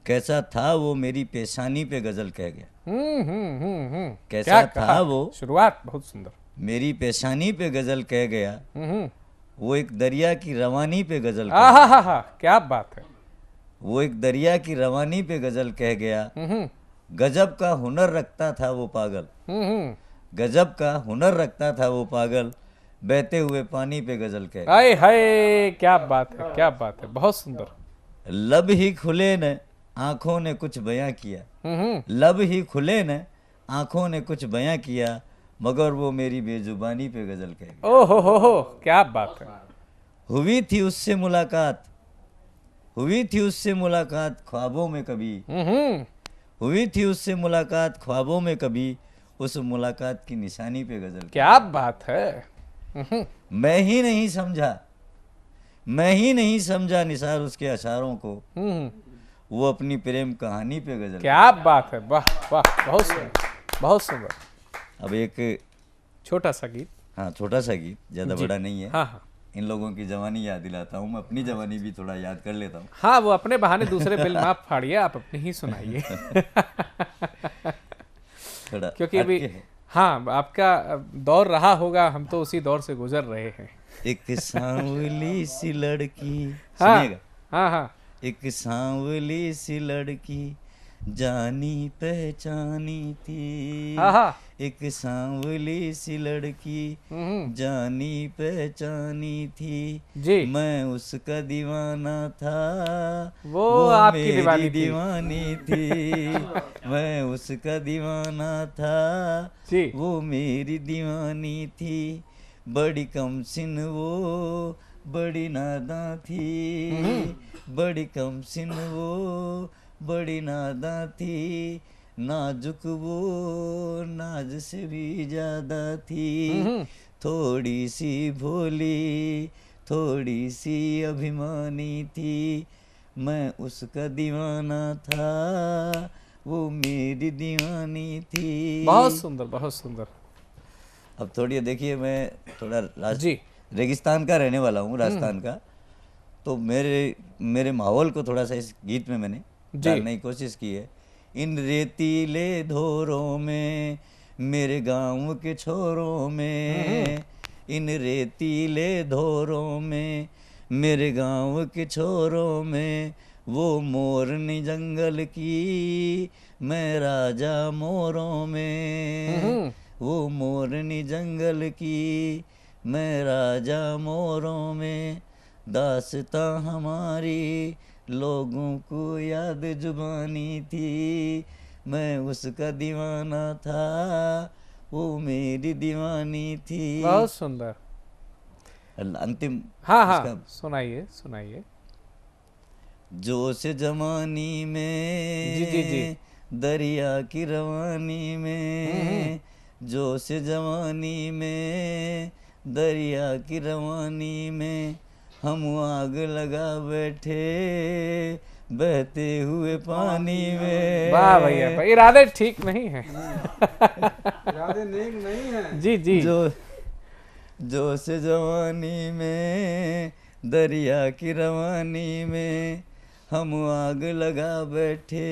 कैसा था वो मेरी पेशानी पे गजल कह गया। कैसा था वो, शुरुआत बहुत सुंदर। मेरी पेशानी पे गजल कह गया, वो एक दरिया की रवानी पे गजल कह गया। क्या बात है। वो एक दरिया की रवानी पे गजल कह गया। गजब का हुनर रखता था वो पागल, गजब का हुनर रखता था वो पागल, बहते हुए पानी पे गजल कह गया। हाय हाय, क्या बात है, क्या बात है, बहुत सुंदर। लब ही खुले न आंखों ने कुछ बयां किया, लब ही खुले न आंखों ने कुछ बयां किया, मगर वो मेरी बेजुबानी पे गजल कह गया। ओ हो, क्या बात है। हुई थी उससे मुलाकात, हुई थी उससे मुलाकात ख्वाबों में कभी, हुई थी उससे मुलाकात ख्वाबों में कभी, उस मुलाकात की निशानी पे गजल। क्या बात है। मैं ही नहीं समझा, मैं ही नहीं समझा निसार उसके अशारों को, वो अपनी प्रेम कहानी पे गजल। क्या बात है, वाह वाह, बहुत सुंदर बहुत सुंदर। अब एक छोटा सा गीत। हाँ, छोटा सा गीत, ज्यादा बड़ा नहीं है। हाँ हाँ, इन लोगों की जवानी याद दिलाता हूँ, मैं अपनी जवानी भी थोड़ा याद कर लेता हूँ। हाँ, वो अपने बहाने दूसरे बिल माफ फाड़िए, आप अपने ही सुनाइए। क्योंकि अभी हाँ, आपका दौर रहा होगा, हम तो उसी दौर से गुजर रहे हैं। एक सांवली सी लड़की, हाँ, सुनिएगा। हाँ हाँ, एक सांवली सी लड़की जानी पहचानी थी, एक सांवली सी लड़की जानी पहचानी थी जी, मैं उसका दीवाना था, वो आपकी दीवानी थी। मैं उसका दीवाना था जी, वो मेरी दीवानी थी, बड़ी कमसिन वो बड़ी नादां थी, बड़ी कमसिन वो बड़ी नादां थी, नाजुक वो नाज से भी ज्यादा थी, थोड़ी सी भोली थोड़ी सी अभिमानी थी, मैं उसका दीवाना था वो मेरी दीवानी थी। बहुत सुंदर बहुत सुंदर। अब थोड़ी देखिए, मैं थोड़ा रेगिस्तान का रहने वाला हूँ, राजस्थान का, तो मेरे माहौल को थोड़ा सा इस गीत में मैंने डालने की कोशिश की है। इन रेतीले धोरों में मेरे गांव के छोरों में, इन रेतीले धोरों में मेरे गांव के छोरों में, वो मोरनी जंगल की मैं राजा मोरों में, वो मोरनी जंगल की मैं राजा मोरों में, दास्तां हमारी लोगों को याद जुबानी थी, मैं उसका दीवाना था वो मेरी दीवानी थी। बहुत सुंदर। अंतिम हाँ, सुनाइए सुनाइए। जोश जमानी में जी, दरिया की रवानी में, जोश जवानी में दरिया की रवानी में, हम आग लगा बैठे बहते हुए पानी में। वाह भैया, इरादे ठीक नहीं है। इरादे नेक नहीं है। जी जी, जोश जवानी में दरिया की रवानी में, हम आग लगा बैठे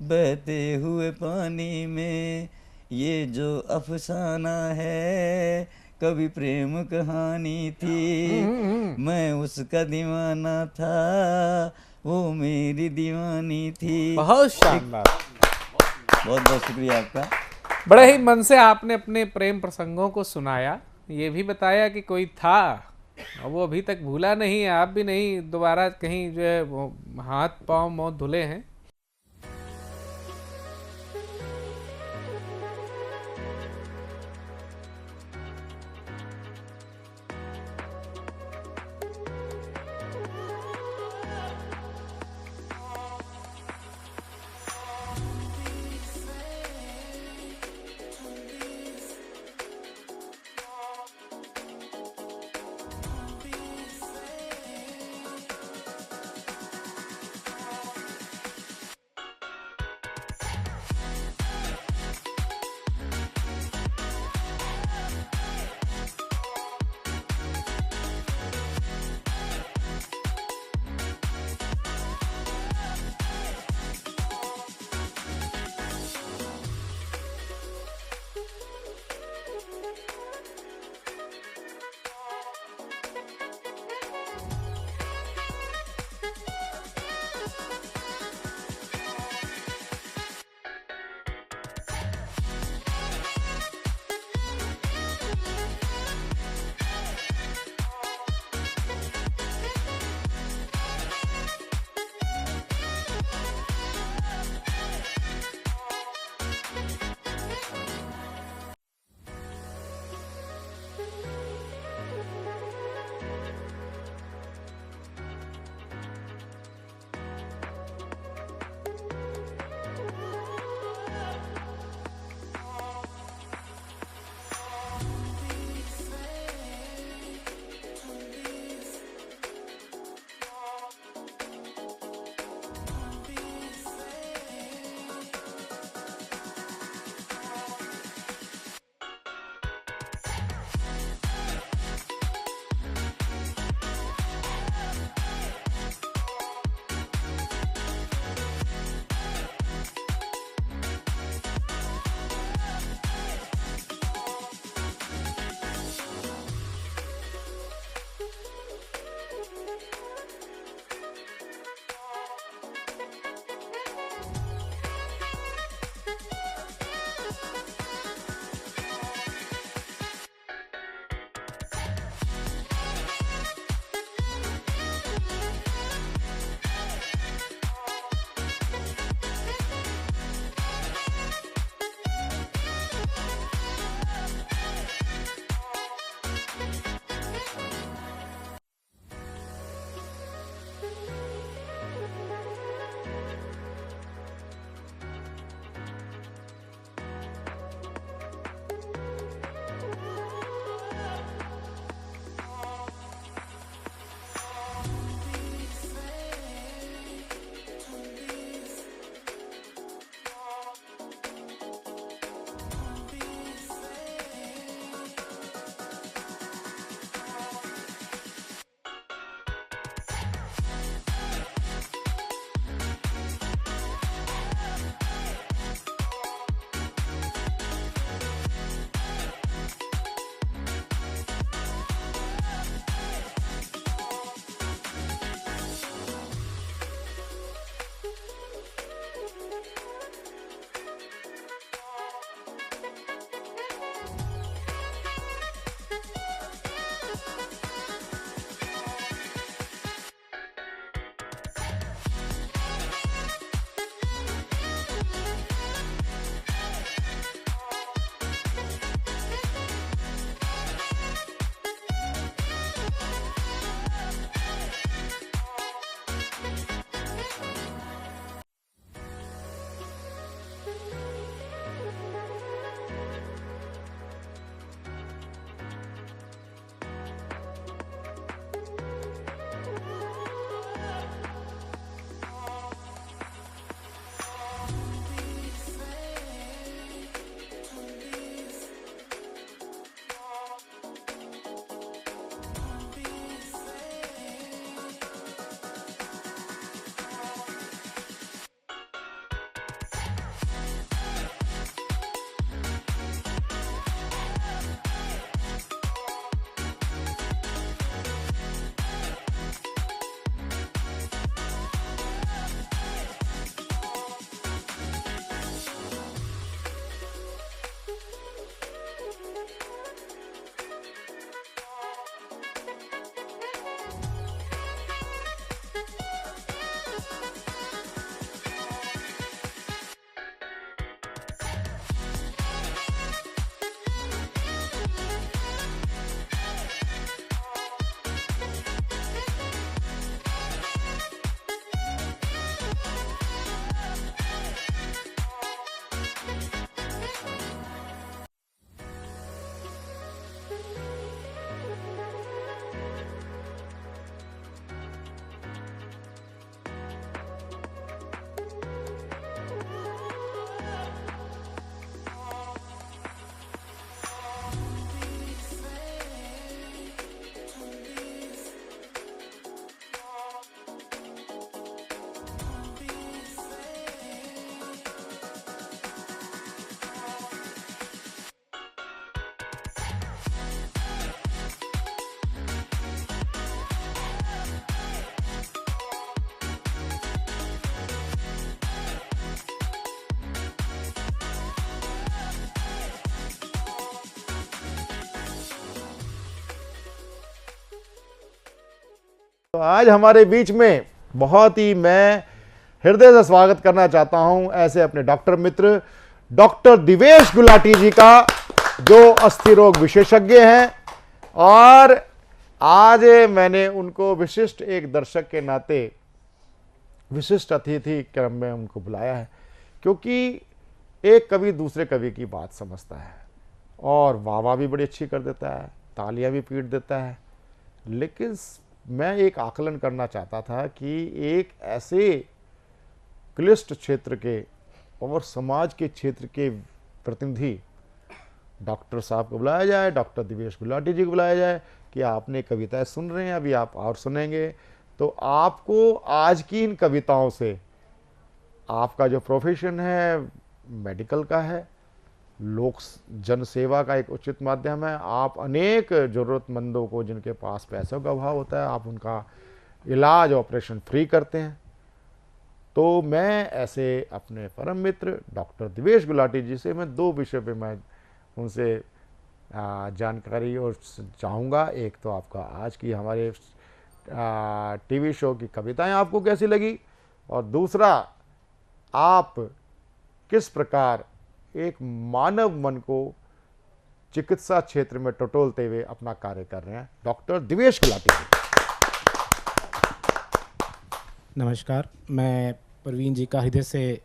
बहते हुए पानी में, ये जो अफसाना है कभी प्रेम कहानी थी, मैं उसका दीवाना था, वो मेरी दीवानी थी। बहुत शानदार, बहुत बहुत शुक्रिया आपका। बड़े ही मन से आपने अपने प्रेम प्रसंगों को सुनाया, ये भी बताया कि कोई था और वो अभी तक भूला नहीं है, आप भी नहीं दोबारा कहीं जो है वो हाथ पांव मुंह धुले हैं। तो आज हमारे बीच में बहुत ही मैं हृदय से स्वागत करना चाहता हूं ऐसे अपने डॉक्टर मित्र डॉक्टर दिवेश गुलाटी जी का, जो अस्थि रोग विशेषज्ञ हैं। और आज मैंने उनको विशिष्ट एक दर्शक के नाते विशिष्ट अतिथि क्रम में उनको बुलाया है, क्योंकि एक कवि दूसरे कवि की बात समझता है और वाह भी बड़ी अच्छी कर देता है, तालियां भी पीट देता है। लेकिन मैं एक आकलन करना चाहता था कि एक ऐसे क्लिष्ट क्षेत्र के और समाज के क्षेत्र के प्रतिनिधि डॉक्टर साहब को बुलाया जाए, डॉक्टर दिवेश गुलाटी जी को बुलाया जाए कि आपने कविताएं सुन रहे हैं, अभी आप और सुनेंगे, तो आपको आज की इन कविताओं से, आपका जो प्रोफेशन है मेडिकल का है, लोक जन सेवा का एक उचित माध्यम है, आप अनेक ज़रूरतमंदों को जिनके पास पैसों का अभाव होता है, आप उनका इलाज ऑपरेशन फ्री करते हैं। तो मैं ऐसे अपने परम मित्र डॉक्टर दिवेश गुलाटी जी से मैं दो विषय पे मैं उनसे जानकारी और चाहूँगा। एक तो आपका आज की हमारे टीवी शो की कविताएं आपको कैसी लगी, और दूसरा आप किस प्रकार एक मानव मन को चिकित्सा क्षेत्र में टटोलते हुए अपना कार्य कर रहे हैं। डॉक्टर दिवेश गुलाटी जी। नमस्कार, मैं प्रवीण जी का हृदय से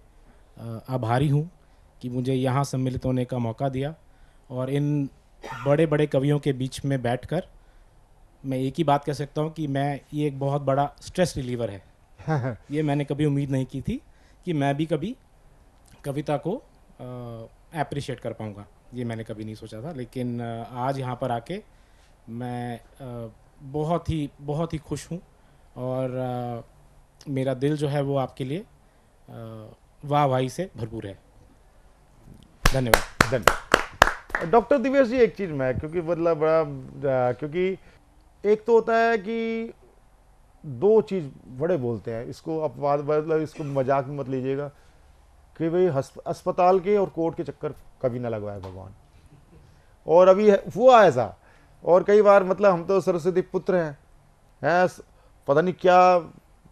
आभारी हूँ कि मुझे यहाँ सम्मिलित होने का मौका दिया, और इन बड़े बड़े कवियों के बीच में बैठकर मैं एक ही बात कह सकता हूँ कि ये एक बहुत बड़ा स्ट्रेस रिलीवर है। ये मैंने कभी उम्मीद नहीं की थी कि मैं भी कभी कविता को एप्रिशिएट कर पाऊँगा, ये मैंने कभी नहीं सोचा था। लेकिन आज यहाँ पर आके मैं बहुत ही खुश हूँ, और मेरा दिल जो है वो आपके लिए वाहवाही से भरपूर है। धन्यवाद। डॉक्टर दिवेश जी, एक चीज़ मैं क्योंकि मतलब बड़ा क्योंकि एक तो होता है कि दो चीज़ बड़े बोलते हैं, इसको अपवाद मतलब इसको मजाक में मत लीजिएगा कि भाई अस्पताल के और कोर्ट के चक्कर कभी ना लगवाए भगवान। और अभी हुआ ऐसा, और कई बार मतलब हम तो सरस्वती पुत्र हैं पता नहीं क्या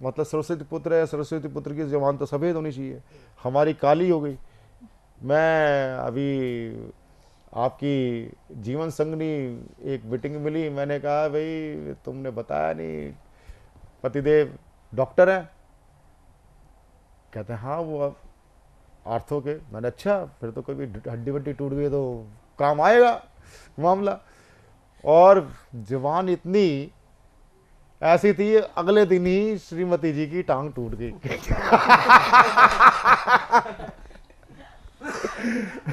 मतलब सरस्वती पुत्र है, सरस्वती पुत्र की जबान तो सफ़ेद होनी चाहिए, हमारी काली हो गई। मैं अभी आपकी जीवन संगनी एक मीटिंग मिली, मैंने कहा भाई तुमने बताया नहीं पतिदेव डॉक्टर हैं? कहते हैं हाँ वो आर्थो के। मैंने अच्छा फिर तो कभी हड्डी वड्डी टूट गई तो काम आएगा मामला। और जवान इतनी ऐसी थी, अगले दिन ही श्रीमती जी की टांग टूट गई।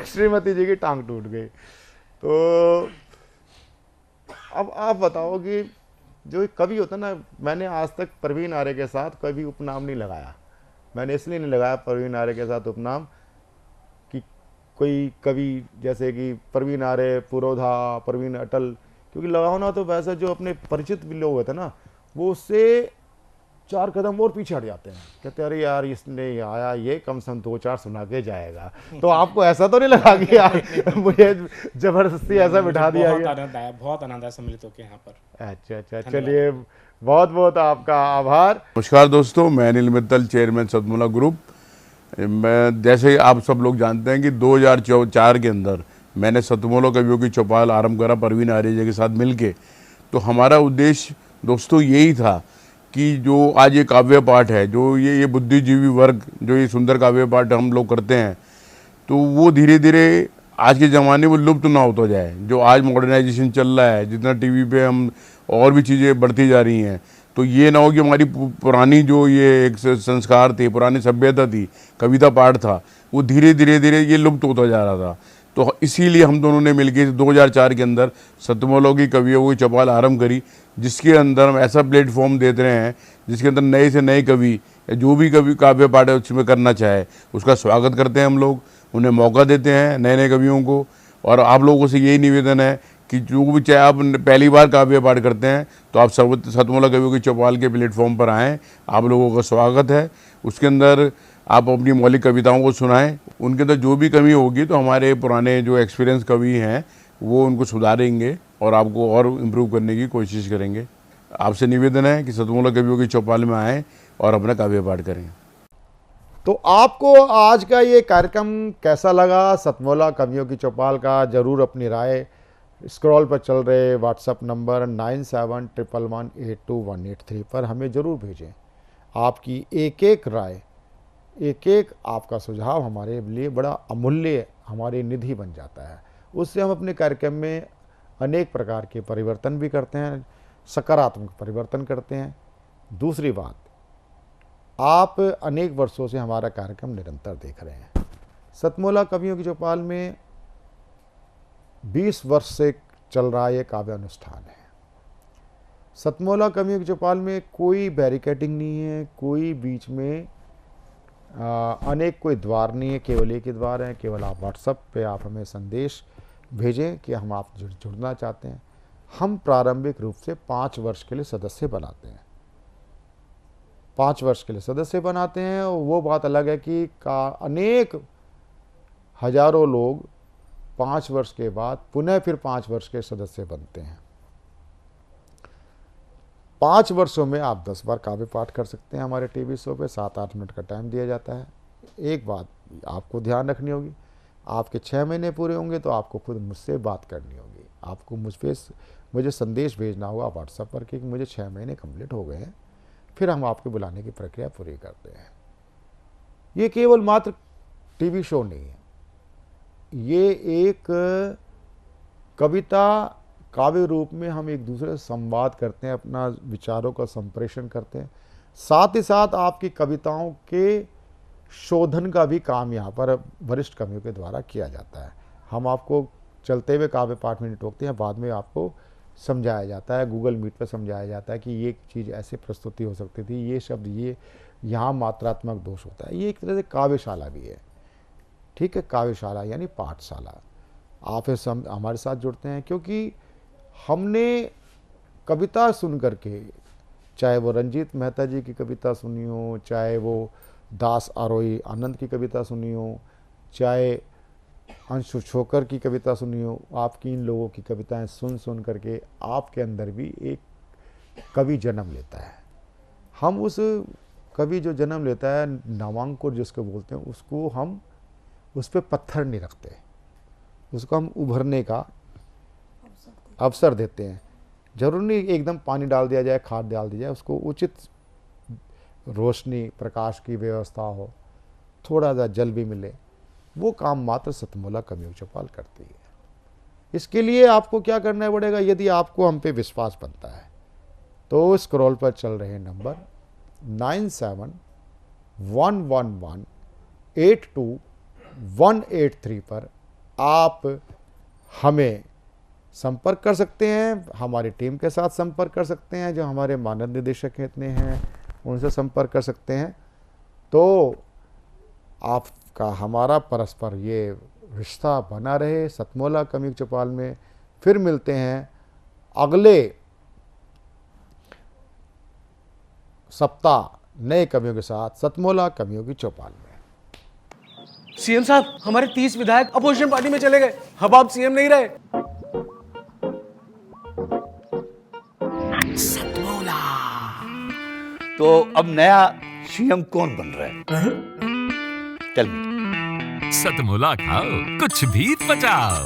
श्रीमती जी की टांग टूट गई। तो अब आप बताओ कि जो कवि होता है ना, मैंने आज तक प्रवीण आर्य के साथ कभी उपनाम नहीं लगाया। मैंने इसलिए नहीं लगाया प्रवीण आर्य के साथ उपनाम कि कोई कवि जैसे कि प्रवीण आर्य, पुरोधा, प्रवीण अटल, क्योंकि लगाओ ना तो वैसे जो अपने परिचित भी लोग होते हैं ना, वो उससे 4 कदम और पीछे हट जाते हैं, कहते अरे यार इसने आया ये कम से कम 2-4 सुना के जाएगा। तो आपको ऐसा तो नहीं लगा कि यार मुझे जबरदस्ती ऐसा बिठा दिया गया? बहुत आनंद है सम्मिलित होकर यहाँ पर। अच्छा, चलिए बहुत बहुत आपका आभार। नमस्कार दोस्तों, मैं अनिल मित्तल, चेयरमैन सतमोला ग्रुप। मैं जैसे आप सब लोग जानते हैं कि 2004 के अंदर मैंने सतमोला कवियों की चौपाल आरंभ करा प्रवीण आर्य जी के साथ मिलके। तो हमारा उद्देश्य दोस्तों यही था कि जो आज ये काव्य पाठ है, जो ये बुद्धिजीवी वर्ग जो ये सुंदर काव्य पाठ हम लोग करते हैं, तो वो धीरे धीरे आज के ज़माने में लुप्त ना होता जाए। जो आज मॉडर्नाइजेशन चल रहा है, जितना टीवी पे हम और भी चीज़ें बढ़ती जा रही हैं, तो ये ना हो कि हमारी पुरानी जो ये एक संस्कार थे, पुरानी सभ्यता थी, कविता पाठ था, वो धीरे धीरे ये लुप्त होता जा रहा था। तो इसीलिए हम दोनों ने मिलकर 2004 के अंदर सतमोला की कवियों की चौपाल आरंभ करी, जिसके अंदर हम ऐसा प्लेटफॉर्म देते रहे हैं जिसके अंदर नए से नए कवि जो भी कवि काव्य पाठ उसमें करना चाहे उसका स्वागत करते हैं हम लोग, उन्हें मौका देते हैं नए नए कवियों को। और आप लोगों से यही निवेदन है कि जो भी चाहे आप पहली बार काव्य पाठ करते हैं तो आप सतमोला कवियों की चौपाल के प्लेटफॉर्म पर आएँ, आप लोगों का स्वागत है। उसके अंदर आप अपनी मौलिक कविताओं को सुनाएं, उनके अंदर जो भी कमी होगी तो हमारे पुराने जो एक्सपीरियंस कवि हैं वो उनको सुधारेंगे और आपको और इम्प्रूव करने की कोशिश करेंगे। आपसे निवेदन है कि सतमोला कवियों की चौपाल में आएँ और अपना काव्य पाठ करें। तो आपको आज का ये कार्यक्रम कैसा लगा? सतमोला कवियों की चौपाल का जरूर अपनी राय स्क्रॉल पर चल रहे व्हाट्सएप नंबर 9711182183 पर हमें ज़रूर भेजें। आपकी एक एक राय, एक एक आपका सुझाव हमारे लिए बड़ा अमूल्य हमारी निधि बन जाता है। उससे हम अपने कार्यक्रम में अनेक प्रकार के परिवर्तन भी करते हैं, सकारात्मक परिवर्तन करते हैं। दूसरी बात, आप अनेक वर्षों से हमारा कार्यक्रम निरंतर देख रहे हैं। सतमोला कवियों की चौपाल में 20 वर्ष से चल रहा ये काव्य अनुष्ठान है। सतमोला कवियों की चौपाल में कोई बैरिकेडिंग नहीं है, कोई बीच में अनेक कोई द्वार नहीं है, केवल एक ही द्वार है। केवल आप व्हाट्सएप पे आप हमें संदेश भेजें कि हम आप जुड़ना चाहते हैं। हम प्रारंभिक रूप से 5 वर्ष के लिए सदस्य बनाते हैं। 5 वर्ष के लिए सदस्य बनाते हैं। वो बात अलग है कि अनेक हजारों लोग 5 वर्ष के बाद पुनः फिर 5 वर्ष के सदस्य बनते हैं। 5 वर्षों में आप 10 बार काव्य पाठ कर सकते हैं। हमारे टीवी शो पे 7-8 मिनट का टाइम दिया जाता है। एक बात आपको ध्यान रखनी होगी, आपके 6 महीने पूरे होंगे तो आपको खुद मुझसे बात करनी होगी। आपको मुझे संदेश भेजना होगा व्हाट्सएप पर कि मुझे 6 महीने कंप्लीट हो गए हैं, फिर हम आपके बुलाने की प्रक्रिया पूरी करते हैं। ये केवल मात्र टीवी शो नहीं है, ये एक कविता काव्य रूप में हम एक दूसरे से संवाद करते हैं, अपना विचारों का संप्रेषण करते हैं। साथ ही साथ आपकी कविताओं के शोधन का भी काम यहाँ पर वरिष्ठ कवियों के द्वारा किया जाता है। हम आपको चलते हुए काव्य पाठ में नहीं टोकते हैं, बाद में आपको समझाया जाता है, गूगल मीट पर समझाया जाता है कि ये चीज़ ऐसे प्रस्तुति हो सकती थी, ये शब्द ये यहाँ मात्रात्मक दोष होता है। ये एक तरह से काव्यशाला भी है, ठीक है, काव्यशाला यानी पाठशाला। आप हमारे साथ जुड़ते हैं क्योंकि हमने कविता सुन करके, चाहे वो रंजीत मेहता जी की कविता सुनी हो, चाहे वो दास आरोही आनंद की कविता सुनी हो, चाहे अंशु छोकर की कविता सुनी हो, आपकी इन लोगों की कविताएं सुन करके आपके अंदर भी एक कवि जन्म लेता है। हम उस कवि जो जन्म लेता है, नामांकुर जिसको बोलते हैं, उसको हम उस पर पत्थर नहीं रखते, उसको हम उभरने का अवसर देते हैं। जरूर नहीं एकदम पानी डाल दिया जाए, खाद डाल दी जाए, उसको उचित रोशनी प्रकाश की व्यवस्था हो, थोड़ा सा जल भी मिले, वो काम मात्र सतमोला कवियों की चौपाल करती है। इसके लिए आपको क्या करना पड़ेगा? यदि आपको हम पे विश्वास बनता है तो स्क्रॉल पर चल रहे नंबर 9711182183 पर आप हमें संपर्क कर सकते हैं, हमारी टीम के साथ संपर्क कर सकते हैं, जो हमारे मानद निदेशक इतने हैं उनसे संपर्क कर सकते हैं। तो आपका हमारा परस्पर ये रिश्ता बना रहे सतमोला कवियों की चौपाल में। फिर मिलते हैं अगले सप्ताह नए कवियों के साथ सतमोला कवियों की चौपाल में। सीएम साहब, हमारे 30 विधायक अपोजिशन पार्टी में चले गए, अब आप सीएम नहीं रहे। सतमोला। तो अब नया सीएम कौन बन रहा है? चल सतमोला खाओ, कुछ भी पचाओ।